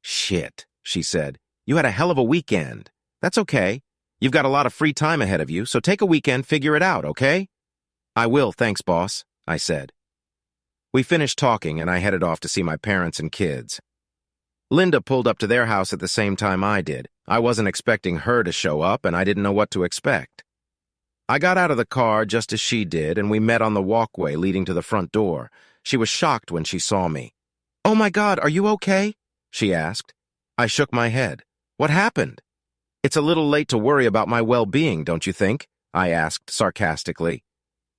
Speaker 1: "Shit," she said. "You had a hell of a weekend. That's okay. You've got a lot of free time ahead of you, so take a weekend, figure it out, okay?" "I will, thanks, boss," I said. We finished talking, and I headed off to see my parents and kids. Linda pulled up to their house at the same time I did. I wasn't expecting her to show up, and I didn't know what to expect. I got out of the car just as she did, and we met on the walkway leading to the front door. She was shocked when she saw me. "Oh my God, are you okay?" she asked. I shook my head. "What happened?" "It's a little late to worry about my well-being, don't you think?" I asked sarcastically.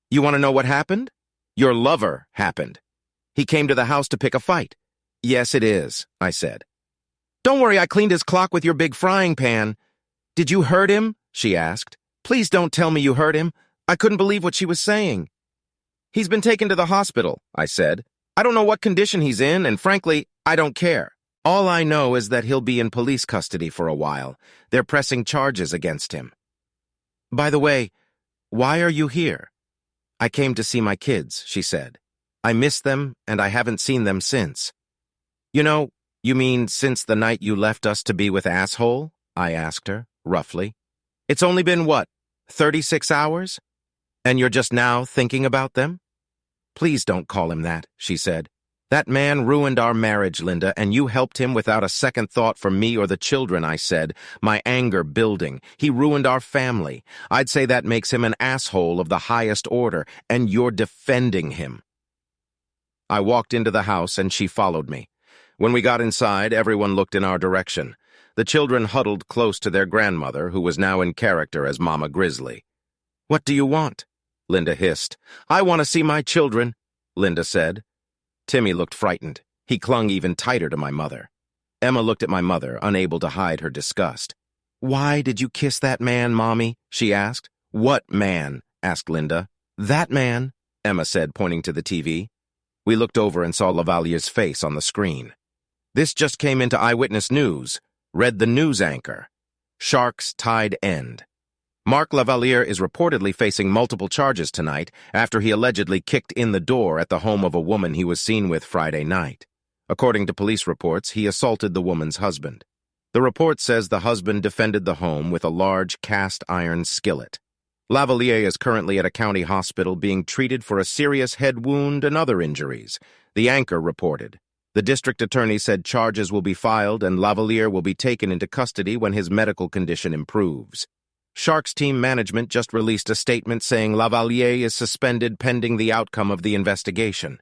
Speaker 1: "You want to know what happened?" Your lover happened. He came to the house to pick a fight. Yes, it is, I said. Don't worry, I cleaned his clock with your big frying pan. Did you hurt him? She asked. Please don't tell me you hurt him. I couldn't believe what she was saying. He's been taken to the hospital, I said. I don't know what condition he's in, and frankly, I don't care. All I know is that he'll be in police custody for a while. They're pressing charges against him. By the way, why are you here? I came to see my kids, she said. I miss them, and I haven't seen them since. You mean since the night you left us to be with asshole? I asked her, roughly. It's only been, 36 hours? And you're just now thinking about them? Please don't call him that, she said. That man ruined our marriage, Linda, and you helped him without a second thought for me or the children, I said, my anger building. He ruined our family. I'd say that makes him an asshole of the highest order, and you're defending him. I walked into the house, and she followed me. When we got inside, everyone looked in our direction. The children huddled close to their grandmother, who was now in character as Mama Grizzly. What do you want? Linda hissed. I want to see my children, Linda said. Timmy looked frightened. He clung even tighter to my mother. Emma looked at my mother, unable to hide her disgust. Why did you kiss that man, Mommy? She asked. What man? Asked Linda. That man, Emma said, pointing to the TV. We looked over and saw Lavalier's face on the screen. This just came into Eyewitness News, read the news anchor. Sharks tied end. Mark Lavalier is reportedly facing multiple charges tonight after he allegedly kicked in the door at the home of a woman he was seen with Friday night. According to police reports, he assaulted the woman's husband. The report says the husband defended the home with a large cast-iron skillet. Lavalier is currently at a county hospital being treated for a serious head wound and other injuries, the anchor reported. The district attorney said charges will be filed and Lavalier will be taken into custody when his medical condition improves. Sharks team management just released a statement saying Lavalier is suspended pending the outcome of the investigation.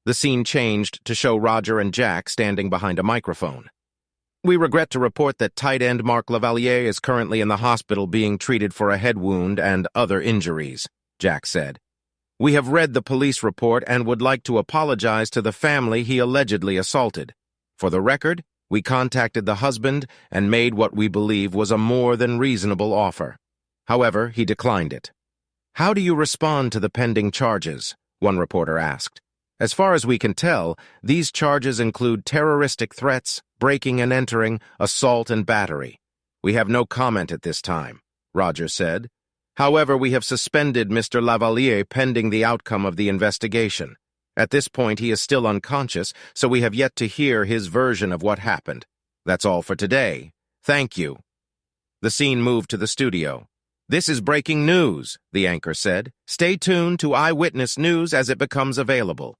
Speaker 1: The scene changed to show Roger and Jack standing behind a microphone. We regret to report that tight end Mark Lavalier is currently in the hospital being treated for a head wound and other injuries, Jack said. We have read the police report and would like to apologize to the family he allegedly assaulted. For the record, we contacted the husband and made what we believe was a more than reasonable offer. However, he declined it. How do you respond to the pending charges? One reporter asked. As far as we can tell, these charges include terroristic threats, breaking and entering, assault and battery. We have no comment at this time, Roger said. However, we have suspended Mr. Lavalier pending the outcome of the investigation. At this point, he is still unconscious, so we have yet to hear his version of what happened. That's all for today. Thank you. The scene moved to the studio. This is breaking news, the anchor said. Stay tuned to Eyewitness News as it becomes available.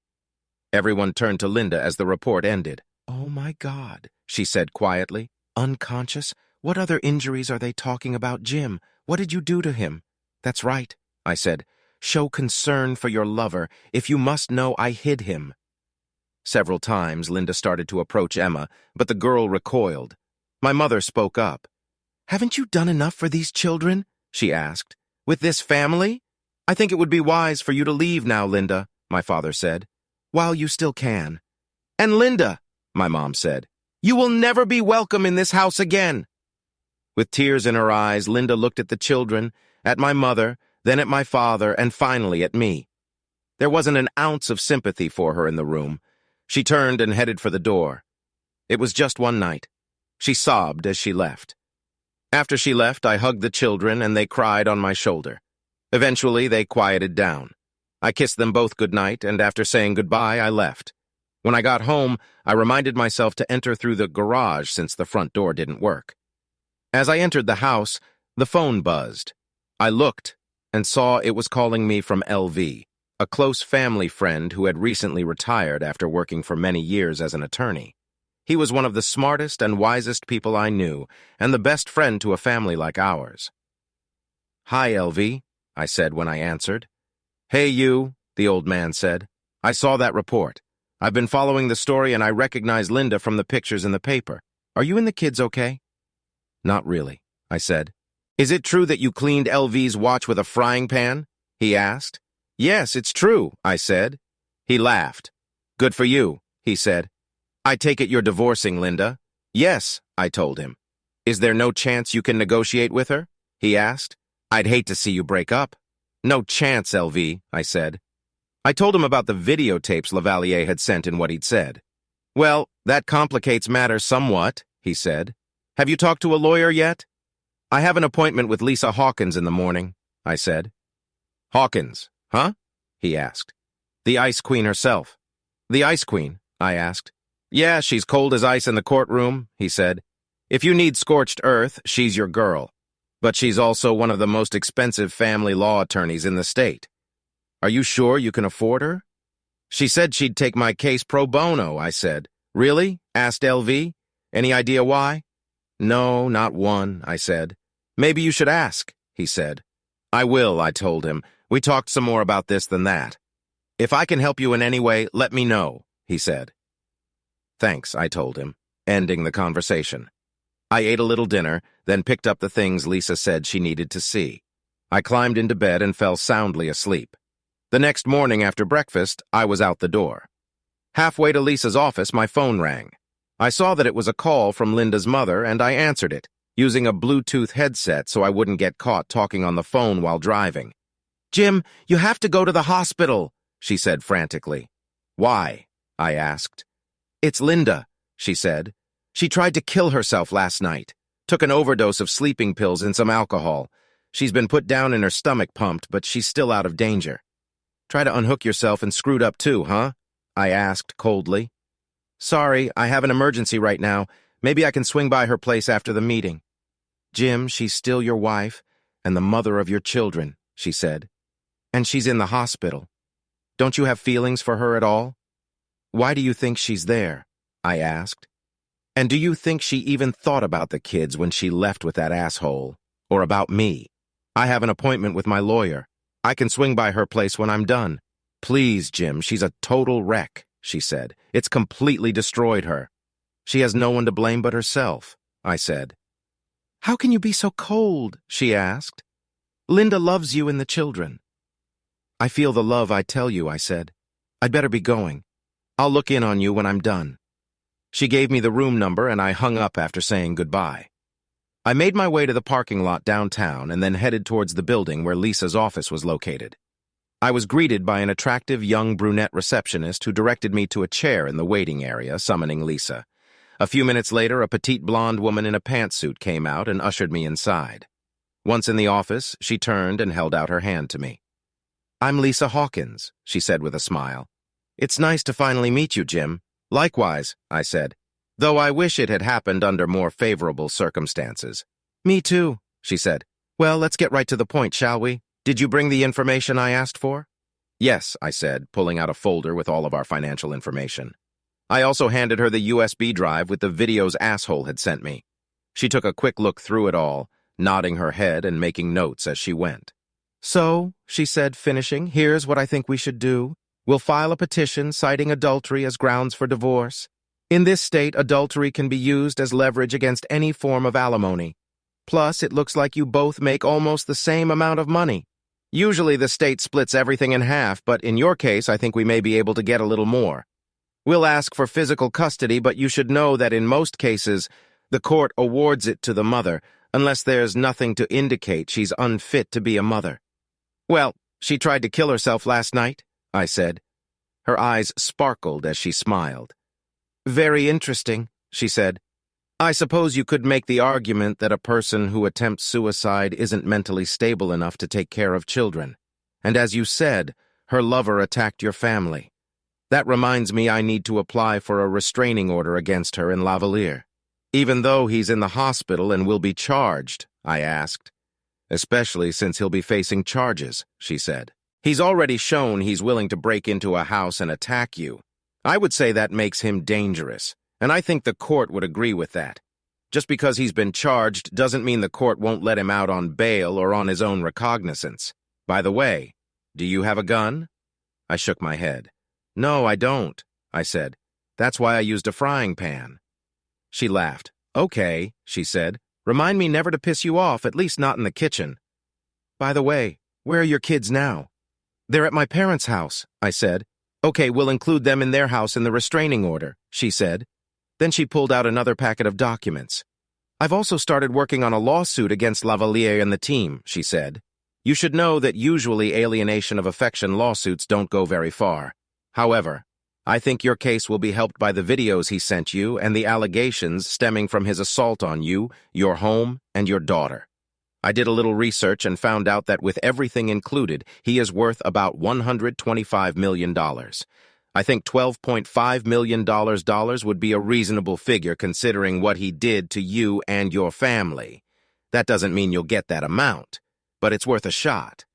Speaker 1: Everyone turned to Linda as the report ended. Oh my God, she said quietly. Unconscious? What other injuries are they talking about, Jim? What did you do to him? That's right, I said. Show concern for your lover. If you must know, I hid him. Several times, Linda started to approach Emma, but the girl recoiled. My mother spoke up. Haven't you done enough for these children? She asked. With this family? I think it would be wise for you to leave now, Linda, my father said, while you still can. And Linda, my mom said, you will never be welcome in this house again. With tears in her eyes, Linda looked at the children, at my mother, then at my father, and finally at me. There wasn't an ounce of sympathy for her in the room. She turned and headed for the door. It was just one night. She sobbed as she left. After she left, I hugged the children, and they cried on my shoulder. Eventually, they quieted down. I kissed them both good night, and after saying goodbye, I left. When I got home, I reminded myself to enter through the garage since the front door didn't work. As I entered the house, the phone buzzed. I looked and saw it was calling me from LV, a close family friend who had recently retired after working for many years as an attorney. He was one of the smartest and wisest people I knew, and the best friend to a family like ours. Hi, LV, I said when I answered. Hey, you, the old man said. I saw that report. I've been following the story and I recognize Linda from the pictures in the paper. Are you and the kids okay? Not really, I said. Is it true that you cleaned LV's watch with a frying pan? He asked. Yes, it's true, I said. He laughed. Good for you, he said. I take it you're divorcing Linda? Yes, I told him. Is there no chance you can negotiate with her? He asked. I'd hate to see you break up. No chance, LV, I said. I told him about the videotapes Lavalier had sent and what he'd said. Well, that complicates matters somewhat, he said. Have you talked to a lawyer yet? I have an appointment with Lisa Hawkins in the morning, I said. Hawkins, huh? He asked. The Ice Queen herself. The Ice Queen, I asked. Yeah, she's cold as ice in the courtroom, he said. If you need scorched earth, she's your girl. But she's also one of the most expensive family law attorneys in the state. Are you sure you can afford her? She said she'd take my case pro bono, I said. Really? Asked LV. Any idea why? No, not one, I said. Maybe you should ask, he said. I will, I told him. We talked some more about this than that. If I can help you in any way, let me know, he said. Thanks, I told him, ending the conversation. I ate a little dinner, then picked up the things Lisa said she needed to see. I climbed into bed and fell soundly asleep. The next morning after breakfast, I was out the door. Halfway to Lisa's office, my phone rang. I saw that it was a call from Linda's mother, and I answered it, using a Bluetooth headset so I wouldn't get caught talking on the phone while driving. Jim, you have to go to the hospital, she said frantically. Why? I asked. It's Linda, she said. She tried to kill herself last night. Took an overdose of sleeping pills and some alcohol. She's been put down and her stomach pumped, but she's still out of danger. Try to unhook yourself and screwed up too, huh? I asked coldly. Sorry, I have an emergency right now. Maybe I can swing by her place after the meeting. Jim, she's still your wife and the mother of your children, she said. And she's in the hospital. Don't you have feelings for her at all? Why do you think she's there? I asked. And do you think she even thought about the kids when she left with that asshole? Or about me? I have an appointment with my lawyer. I can swing by her place when I'm done. Please, Jim, she's a total wreck, she said. It's completely destroyed her. She has no one to blame but herself, I said. How can you be so cold? She asked. Linda loves you and the children. I feel the love I tell you, I said. I'd better be going. I'll look in on you when I'm done. She gave me the room number and I hung up after saying goodbye. I made my way to the parking lot downtown and then headed towards the building where Lisa's office was located. I was greeted by an attractive young brunette receptionist who directed me to a chair in the waiting area, summoning Lisa. A few minutes later, a petite blonde woman in a pantsuit came out and ushered me inside. Once in the office, she turned and held out her hand to me. I'm Lisa Hawkins, she said with a smile. It's nice to finally meet you, Jim. Likewise, I said, though I wish it had happened under more favorable circumstances. Me too, she said. Well, let's get right to the point, shall we? Did you bring the information I asked for? Yes, I said, pulling out a folder with all of our financial information. I also handed her the USB drive with the videos asshole had sent me. She took a quick look through it all, nodding her head and making notes as she went. So, she said, finishing, here's what I think we should do. We'll file a petition citing adultery as grounds for divorce. In this state, adultery can be used as leverage against any form of alimony. Plus, it looks like you both make almost the same amount of money. Usually the state splits everything in half, but in your case, I think we may be able to get a little more. We'll ask for physical custody, but you should know that in most cases, the court awards it to the mother, unless there's nothing to indicate she's unfit to be a mother. Well, she tried to kill herself last night, I said. Her eyes sparkled as she smiled. Very interesting, she said. I suppose you could make the argument that a person who attempts suicide isn't mentally stable enough to take care of children. And as you said, her lover attacked your family. That reminds me I need to apply for a restraining order against her in Lavalier. Even though he's in the hospital and will be charged, I asked. Especially since he'll be facing charges, she said. He's already shown he's willing to break into a house and attack you. I would say that makes him dangerous, and I think the court would agree with that. Just because he's been charged doesn't mean the court won't let him out on bail or on his own recognizance. By the way, do you have a gun? I shook my head. No, I don't, I said. That's why I used a frying pan. She laughed. Okay, she said. Remind me never to piss you off, at least not in the kitchen. By the way, where are your kids now? They're at my parents' house, I said. Okay, we'll include them in their house in the restraining order, she said. Then she pulled out another packet of documents. I've also started working on a lawsuit against Lavalier and the team, she said. You should know that usually alienation of affection lawsuits don't go very far. However, I think your case will be helped by the videos he sent you and the allegations stemming from his assault on you, your home, and your daughter. I did a little research and found out that with everything included, he is worth about $125 million. I think $12.5 million would be a reasonable figure considering what he did to you and your family. That doesn't mean you'll get that amount, but it's worth a shot.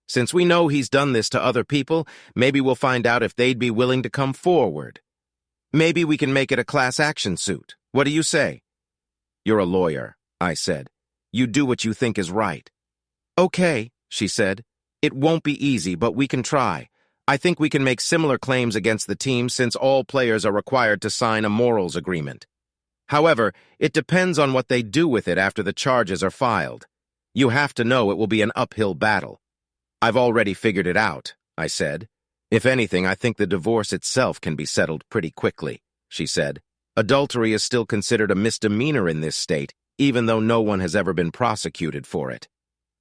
Speaker 1: Since we know he's done this to other people, maybe we'll find out if they'd be willing to come forward. Maybe we can make it a class action suit. What do you say? You're a lawyer, I said. You do what you think is right. Okay, she said. It won't be easy, but we can try. I think we can make similar claims against the team since all players are required to sign a morals agreement. However, it depends on what they do with it after the charges are filed. You have to know it will be an uphill battle. I've already figured it out, I said. If anything, I think the divorce itself can be settled pretty quickly, she said. Adultery is still considered a misdemeanor in this state, even though no one has ever been prosecuted for it.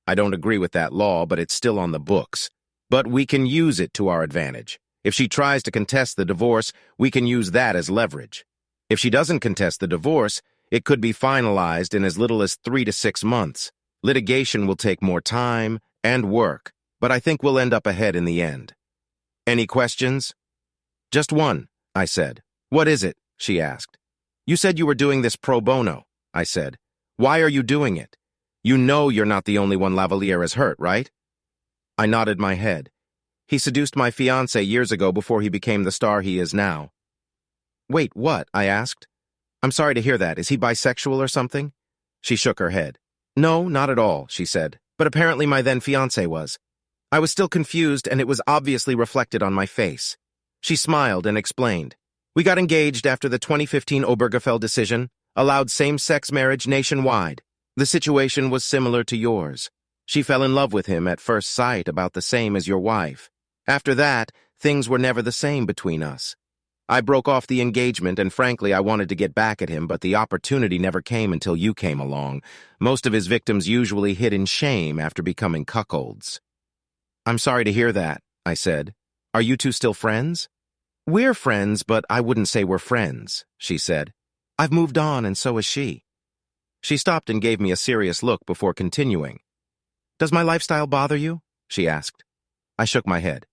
Speaker 1: I don't agree with that law, but it's still on the books. But we can use it to our advantage. If she tries to contest the divorce, we can use that as leverage. If she doesn't contest the divorce, it could be finalized in as little as 3 to 6 months. Litigation will take more time and work, but I think we'll end up ahead in the end. Any questions? Just one, I said. What is it? She asked. You said you were doing this pro bono, I said. Why are you doing it? You know you're not the only one Lavalier has hurt, right? I nodded my head. He seduced my fiancée years ago before he became the star he is now. Wait, what? I asked. I'm sorry to hear that. Is he bisexual or something? She shook her head. No, not at all, she said. But apparently my then fiancé was. I was still confused, and it was obviously reflected on my face. She smiled and explained. We got engaged after the 2015 Obergefell decision, allowed same-sex marriage nationwide. The situation was similar to yours. She fell in love with him at first sight, about the same as your wife. After that, things were never the same between us. I broke off the engagement, and frankly, I wanted to get back at him, but the opportunity never came until you came along. Most of his victims usually hid in shame after becoming cuckolds. I'm sorry to hear that, I said. Are you two still friends? We're friends, but I wouldn't say we're friends, she said. I've moved on, and so has she. She stopped and gave me a serious look before continuing. Does my lifestyle bother you? She asked. I shook my head.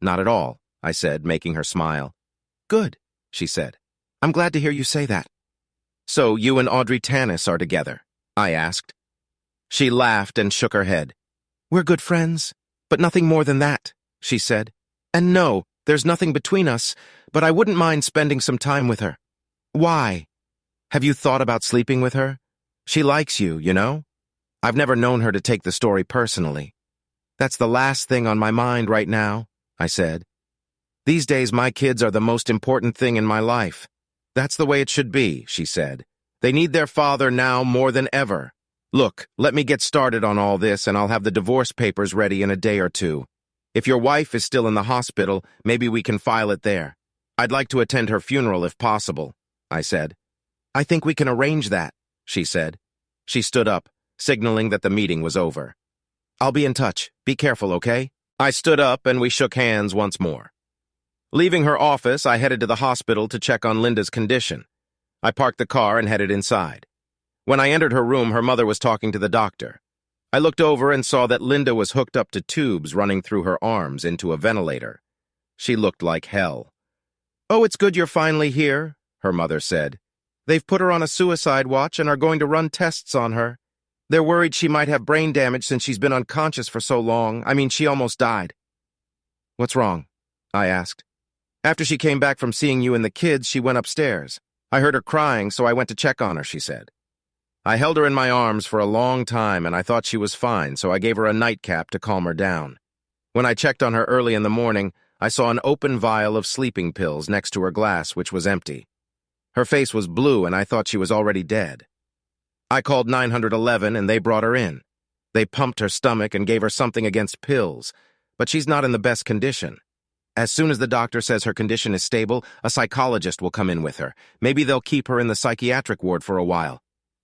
Speaker 1: Not at all, I said, making her smile. Good, she said. I'm glad to hear you say that. So you and Audrey Tanis are together? I asked. She laughed and shook her head. We're good friends, but nothing more than that, she said. And no, there's nothing between us, but I wouldn't mind spending some time with her. Why? Have you thought about sleeping with her? She likes you, you know? I've never known her to take the story personally. That's the last thing on my mind right now, I said. These days, my kids are the most important thing in my life. That's the way it should be, she said. They need their father now more than ever. Look, let me get started on all this, and I'll have the divorce papers ready in a day or two. If your wife is still in the hospital, maybe we can file it there. I'd like to attend her funeral if possible, I said. I think we can arrange that, she said. She stood up, signaling that the meeting was over. I'll be in touch. Be careful, okay? I stood up and we shook hands once more. Leaving her office, I headed to the hospital to check on Linda's condition. I parked the car and headed inside. When I entered her room, her mother was talking to the doctor. I looked over and saw that Linda was hooked up to tubes running through her arms into a ventilator. She looked like hell. Oh, it's good you're finally here, her mother said. They've put her on a suicide watch and are going to run tests on her. They're worried she might have brain damage since she's been unconscious for so long. I mean, she almost died. What's wrong? I asked. After she came back from seeing you and the kids, she went upstairs. I heard her crying, so I went to check on her, she said. I held her in my arms for a long time, and I thought she was fine, so I gave her a nightcap to calm her down. When I checked on her early in the morning, I saw an open vial of sleeping pills next to her glass, which was empty. Her face was blue, and I thought she was already dead. I called 911, and they brought her in. They pumped her stomach and gave her something against pills, but she's not in the best condition. As soon as the doctor says her condition is stable, a psychologist will come in with her. Maybe they'll keep her in the psychiatric ward for a while.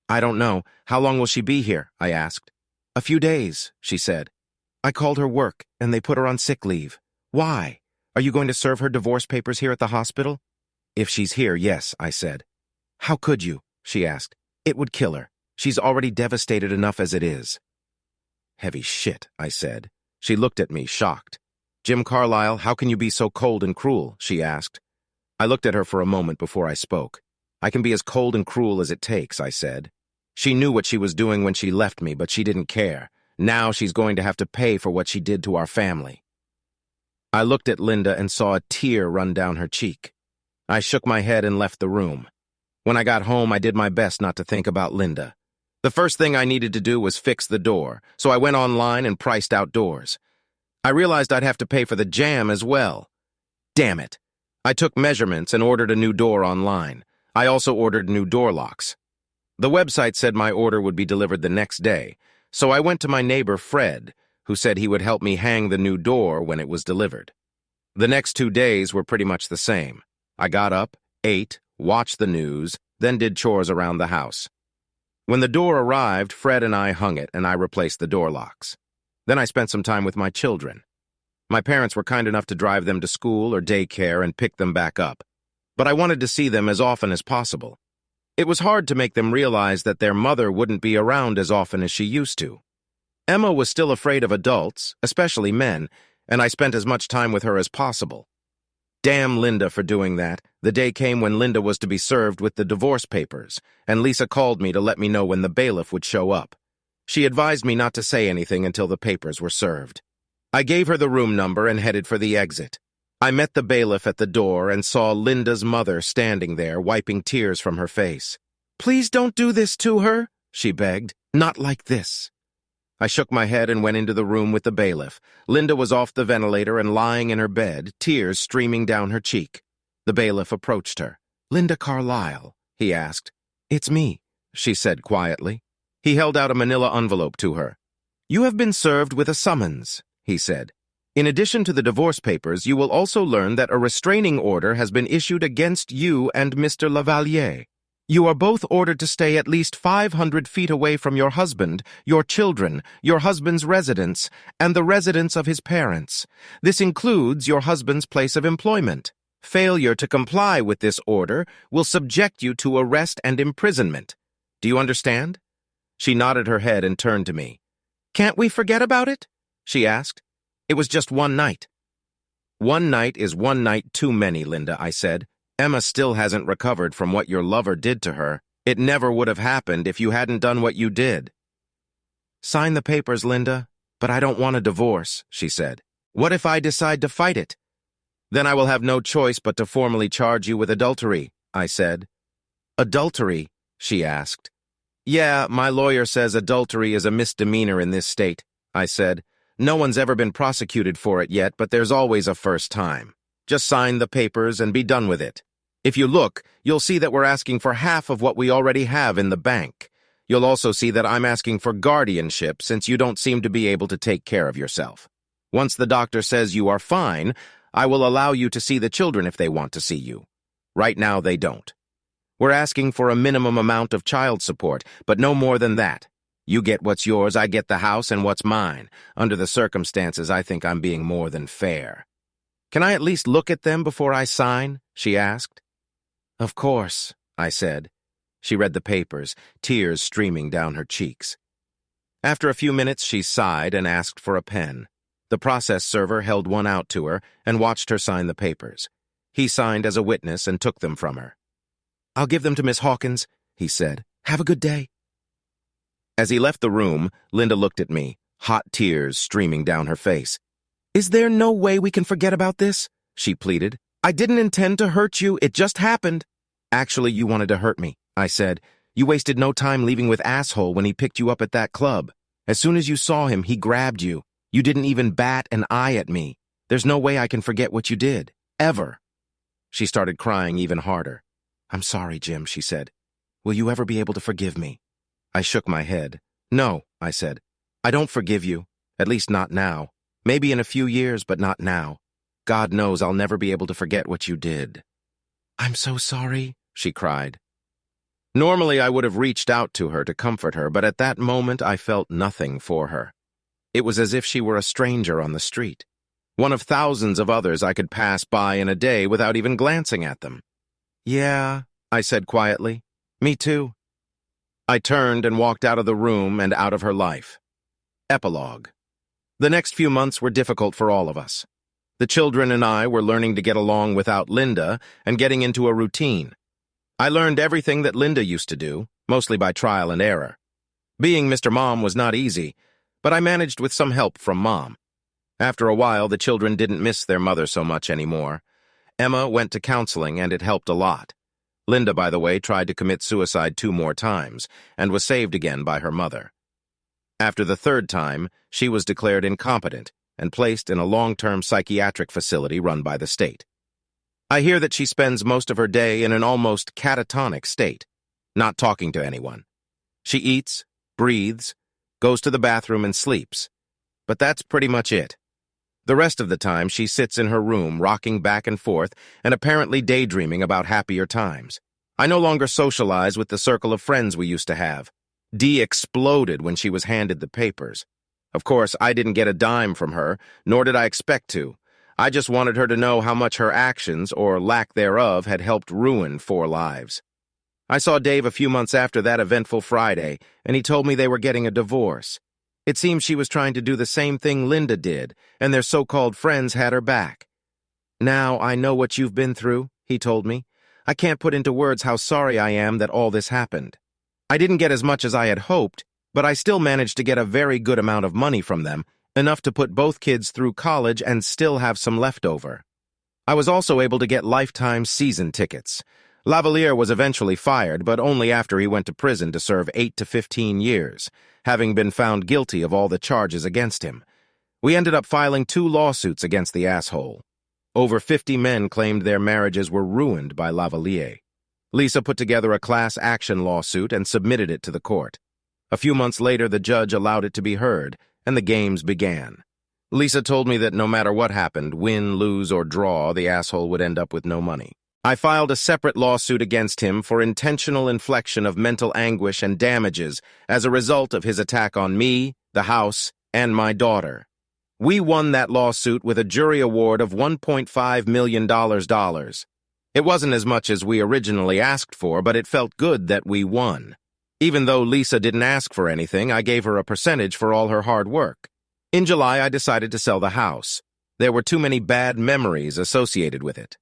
Speaker 1: I don't know. How long will she be here? I asked. A few days, she said. I called her work, and they put her on sick leave. Why? Are you going to serve her divorce papers here at the hospital? If she's here, yes, I said. How could you? She asked. It would kill her. She's already devastated enough as it is. Heavy shit, I said. She looked at me, shocked. Jim Carlyle, how can you be so cold and cruel? She asked. I looked at her for a moment before I spoke. I can be as cold and cruel as it takes, I said. She knew what she was doing when she left me, but she didn't care. Now she's going to have to pay for what she did to our family. I looked at Linda and saw a tear run down her cheek. I shook my head and left the room. When I got home, I did my best not to think about Linda. The first thing I needed to do was fix the door, so I went online and priced outdoors. I realized I'd have to pay for the jamb as well. Damn it. I took measurements and ordered a new door online. I also ordered new door locks. The website said my order would be delivered the next day, so I went to my neighbor Fred, who said he would help me hang the new door when it was delivered. The next 2 days were pretty much the same. I got up, ate, watched the news, then did chores around the house. When the door arrived, Fred and I hung it, and I replaced the door locks. Then I spent some time with my children. My parents were kind enough to drive them to school or daycare and pick them back up, but I wanted to see them as often as possible. It was hard to make them realize that their mother wouldn't be around as often as she used to. Emma was still afraid of adults, especially men, and I spent as much time with her as possible. Damn Linda for doing that. The day came when Linda was to be served with the divorce papers, and Lisa called me to let me know when the bailiff would show up. She advised me not to say anything until the papers were served. I gave her the room number and headed for the exit. I met the bailiff at the door and saw Linda's mother standing there, wiping tears from her face. "Please don't do this to her," she begged. "Not like this." I shook my head and went into the room with the bailiff. Linda was off the ventilator and lying in her bed, tears streaming down her cheek. The bailiff approached her. "Linda Carlyle?" he asked. "It's me," she said quietly. He held out a manila envelope to her. "You have been served with a summons," he said. "In addition to the divorce papers, you will also learn that a restraining order has been issued against you and Mr. Lavalier. You are both ordered to stay at least 500 feet away from your husband, your children, your husband's residence, and the residence of his parents. This includes your husband's place of employment. Failure to comply with this order will subject you to arrest and imprisonment. Do you understand?" She nodded her head and turned to me. "Can't we forget about it?" she asked. "It was just one night." "One night is one night too many, Linda," I said. "Emma still hasn't recovered from what your lover did to her. It never would have happened if you hadn't done what you did." "Sign the papers, Linda, but I don't want a divorce," she said. "What if I decide to fight it?" "Then I will have no choice but to formally charge you with adultery," I said. "Adultery?" she asked. "Yeah, my lawyer says adultery is a misdemeanor in this state," I said. "No one's ever been prosecuted for it yet, but there's always a first time. Just sign the papers and be done with it. If you look, you'll see that we're asking for half of what we already have in the bank. You'll also see that I'm asking for guardianship since you don't seem to be able to take care of yourself. Once the doctor says you are fine, I will allow you to see the children if they want to see you. Right now, they don't. We're asking for a minimum amount of child support, but no more than that. You get what's yours, I get the house and what's mine. Under the circumstances, I think I'm being more than fair." "Can I at least look at them before I sign?" she asked. "Of course," I said. She read the papers, tears streaming down her cheeks. After a few minutes, she sighed and asked for a pen. The process server held one out to her and watched her sign the papers. He signed as a witness and took them from her. "I'll give them to Miss Hawkins," he said. "Have a good day." As he left the room, Linda looked at me, hot tears streaming down her face. "Is there no way we can forget about this?" she pleaded. "I didn't intend to hurt you, it just happened." "Actually, you wanted to hurt me," I said. "You wasted no time leaving with Asshole when he picked you up at that club. As soon as you saw him, he grabbed you. You didn't even bat an eye at me. There's no way I can forget what you did. Ever." She started crying even harder. "I'm sorry, Jim," she said. "Will you ever be able to forgive me?" I shook my head. "No," I said. "I don't forgive you. At least not now. Maybe in a few years, but not now. God knows I'll never be able to forget what you did." "I'm so sorry," she cried. Normally, I would have reached out to her to comfort her, but at that moment I felt nothing for her. It was as if she were a stranger on the street, one of thousands of others I could pass by in a day without even glancing at them. "Yeah," I said quietly. "Me too." I turned and walked out of the room and out of her life. Epilogue. The next few months were difficult for all of us. The children and I were learning to get along without Linda and getting into a routine. I learned everything that Linda used to do, mostly by trial and error. Being Mr. Mom was not easy, but I managed with some help from Mom. After a while, the children didn't miss their mother so much anymore. Emma went to counseling, and it helped a lot. Linda, by the way, tried to commit suicide 2 more times and was saved again by her mother. After the 3rd time, she was declared incompetent and placed in a long-term psychiatric facility run by the state. I hear that she spends most of her day in an almost catatonic state, not talking to anyone. She eats, breathes, goes to the bathroom and sleeps. But that's pretty much it. The rest of the time, she sits in her room, rocking back and forth and apparently daydreaming about happier times. I no longer socialize with the circle of friends we used to have. Dee exploded when she was handed the papers. Of course, I didn't get a dime from her, nor did I expect to. I just wanted her to know how much her actions, or lack thereof, had helped ruin 4 lives. I saw Dave a few months after that eventful Friday, and he told me they were getting a divorce. It seems she was trying to do the same thing Linda did, and their so-called friends had her back. "Now I know what you've been through," he told me. "I can't put into words how sorry I am that all this happened. I didn't get as much as I had hoped, but I still managed to get a very good amount of money from them, enough to put both kids through college and still have some left over. I was also able to get lifetime season tickets. Lavalier was eventually fired, but only after he went to prison to serve 8 to 15 years, having been found guilty of all the charges against him. We ended up filing 2 lawsuits against the asshole. Over 50 men claimed their marriages were ruined by Lavalier. Lisa put together a class action lawsuit and submitted it to the court. A few months later, the judge allowed it to be heard, and the games began. Lisa told me that no matter what happened, win, lose, or draw, the asshole would end up with no money. I filed a separate lawsuit against him for intentional infliction of mental anguish and damages as a result of his attack on me, the house, and my daughter. We won that lawsuit with a jury award of $1.5 million. It wasn't as much as we originally asked for, but it felt good that we won. Even though Lisa didn't ask for anything, I gave her a percentage for all her hard work. In July, I decided to sell the house. There were too many bad memories associated with it.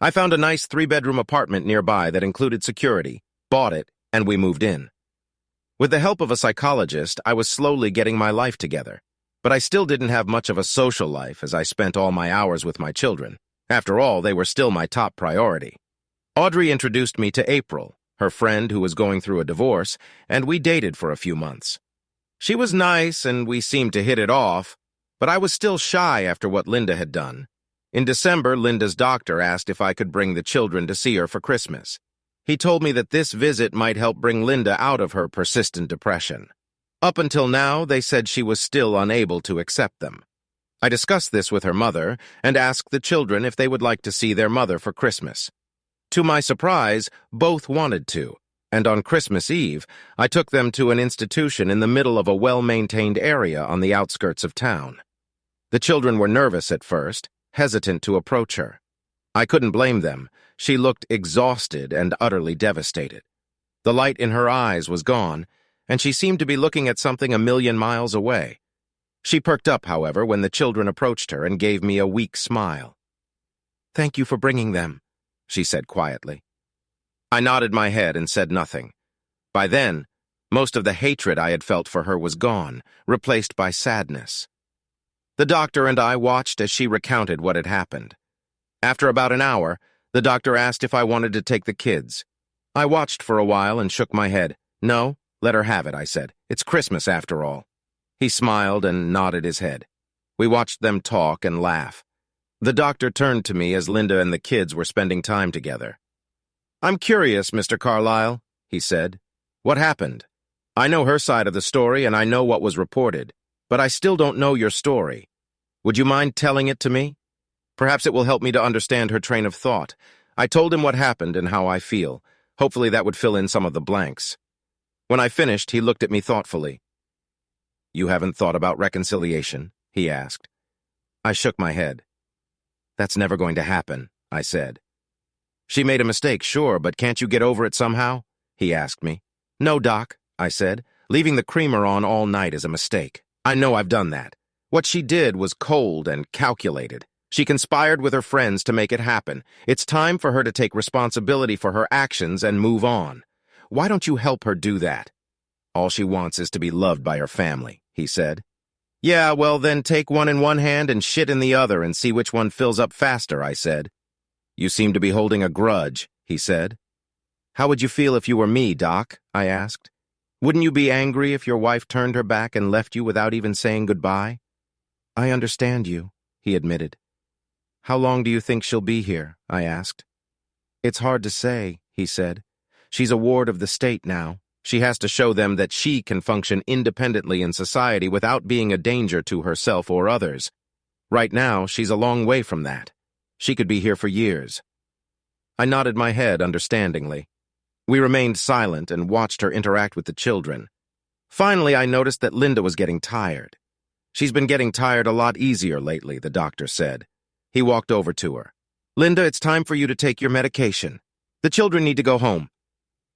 Speaker 1: I found a nice 3-bedroom apartment nearby that included security, bought it, and we moved in. With the help of a psychologist, I was slowly getting my life together, but I still didn't have much of a social life as I spent all my hours with my children. After all, they were still my top priority. Audrey introduced me to April, her friend who was going through a divorce, and we dated for a few months. She was nice and we seemed to hit it off, but I was still shy after what Linda had done. In December, Linda's doctor asked if I could bring the children to see her for Christmas. He told me that this visit might help bring Linda out of her persistent depression. Up until now, they said she was still unable to accept them. I discussed this with her mother and asked the children if they would like to see their mother for Christmas. To my surprise, both wanted to, and on Christmas Eve, I took them to an institution in the middle of a well-maintained area on the outskirts of town. The children were nervous at first, hesitant to approach her. I couldn't blame them. She looked exhausted and utterly devastated. The light in her eyes was gone, and she seemed to be looking at something a million miles away. She perked up, however, when the children approached her and gave me a weak smile. "Thank you for bringing them," she said quietly. I nodded my head and said nothing. By then, most of the hatred I had felt for her was gone, replaced by sadness. The doctor and I watched as she recounted what had happened. After about an hour, the doctor asked if I wanted to take the kids. I watched for a while and shook my head. "No, let her have it," I said. "It's Christmas after all." He smiled and nodded his head. We watched them talk and laugh. The doctor turned to me as Linda and the kids were spending time together. "I'm curious, Mr. Carlyle," he said. "What happened? I know her side of the story and I know what was reported, but I still don't know your story. Would you mind telling it to me? Perhaps it will help me to understand her train of thought. I told him what happened and how I feel. Hopefully that would fill in some of the blanks. When I finished, he looked at me thoughtfully. You haven't thought about reconciliation? He asked. I shook my head. That's never going to happen, I said. She made a mistake, sure, but can't you get over it somehow? He asked me. No, Doc, I said. Leaving the creamer on all night is a mistake. I know I've done that. What she did was cold and calculated. She conspired with her friends to make it happen. It's time for her to take responsibility for her actions and move on. Why don't you help her do that? All she wants is to be loved by her family, he said. Yeah, well then take one in one hand and shit in the other and see which one fills up faster, I said. You seem to be holding a grudge, he said. How would you feel if you were me, Doc? I asked. Wouldn't you be angry if your wife turned her back and left you without even saying goodbye? I understand you, he admitted. How long do you think she'll be here? I asked. It's hard to say, he said. She's a ward of the state now. She has to show them that she can function independently in society without being a danger to herself or others. Right now, she's a long way from that. She could be here for years. I nodded my head understandingly. We remained silent and watched her interact with the children. Finally, I noticed that Linda was getting tired. She's been getting tired a lot easier lately, the doctor said. He walked over to her. Linda, it's time for you to take your medication. The children need to go home.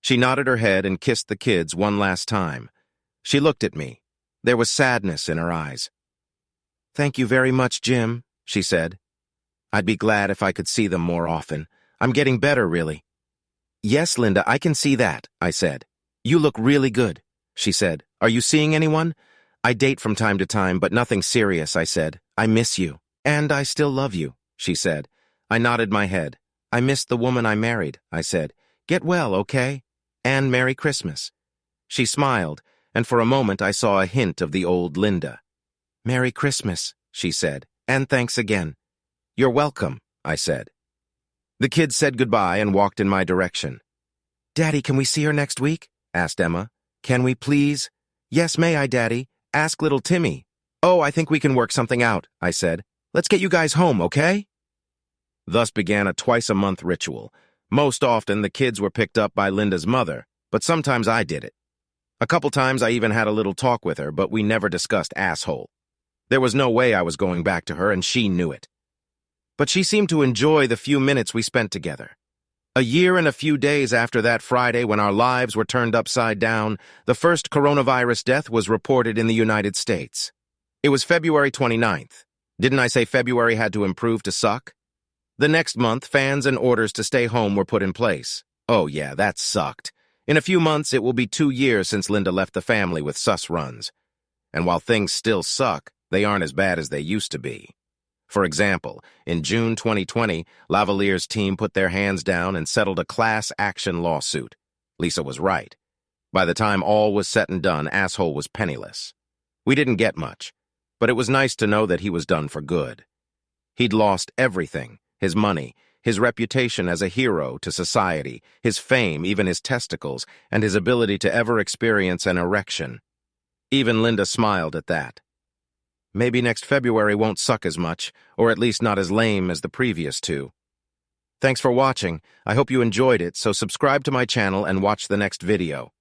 Speaker 1: She nodded her head and kissed the kids one last time. She looked at me. There was sadness in her eyes. Thank you very much, Jim, she said. I'd be glad if I could see them more often. I'm getting better, really. Yes, Linda, I can see that, I said. You look really good, she said. Are you seeing anyone? I date from time to time, but nothing serious, I said. I miss you. And I still love you, she said. I nodded my head. I missed the woman I married, I said. Get well, okay? And Merry Christmas. She smiled, and for a moment I saw a hint of the old Linda. Merry Christmas, she said, and thanks again. You're welcome, I said. The kids said goodbye and walked in my direction. Daddy, can we see her next week? Asked Emma. Can we, please? Yes, may I, Daddy? Ask little Timmy. Oh, I think we can work something out, I said. Let's get you guys home, okay? Thus began a twice-a-month ritual. Most often, the kids were picked up by Linda's mother, but sometimes I did it. A couple times I even had a little talk with her, but we never discussed asshole. There was no way I was going back to her, and she knew it. But she seemed to enjoy the few minutes we spent together. A year and a few days after that Friday when our lives were turned upside down, the first coronavirus death was reported in the United States. It was February 29th. Didn't I say February had to improve to suck? The next month, fans and orders to stay home were put in place. Oh yeah, that sucked. In a few months, it will be 2 years since Linda left the family with sus runs. And while things still suck, they aren't as bad as they used to be. For example, in June 2020, Lavalier's team put their hands down and settled a class action lawsuit. Lisa was right. By the time all was said and done, Asshole was penniless. We didn't get much, but it was nice to know that he was done for good. He'd lost everything, his money, his reputation as a hero to society, his fame, even his testicles, and his ability to ever experience an erection. Even Linda smiled at that. Maybe next February won't suck as much, or at least not as lame as the previous two. Thanks for watching. I hope you enjoyed it, so subscribe to my channel and watch the next video.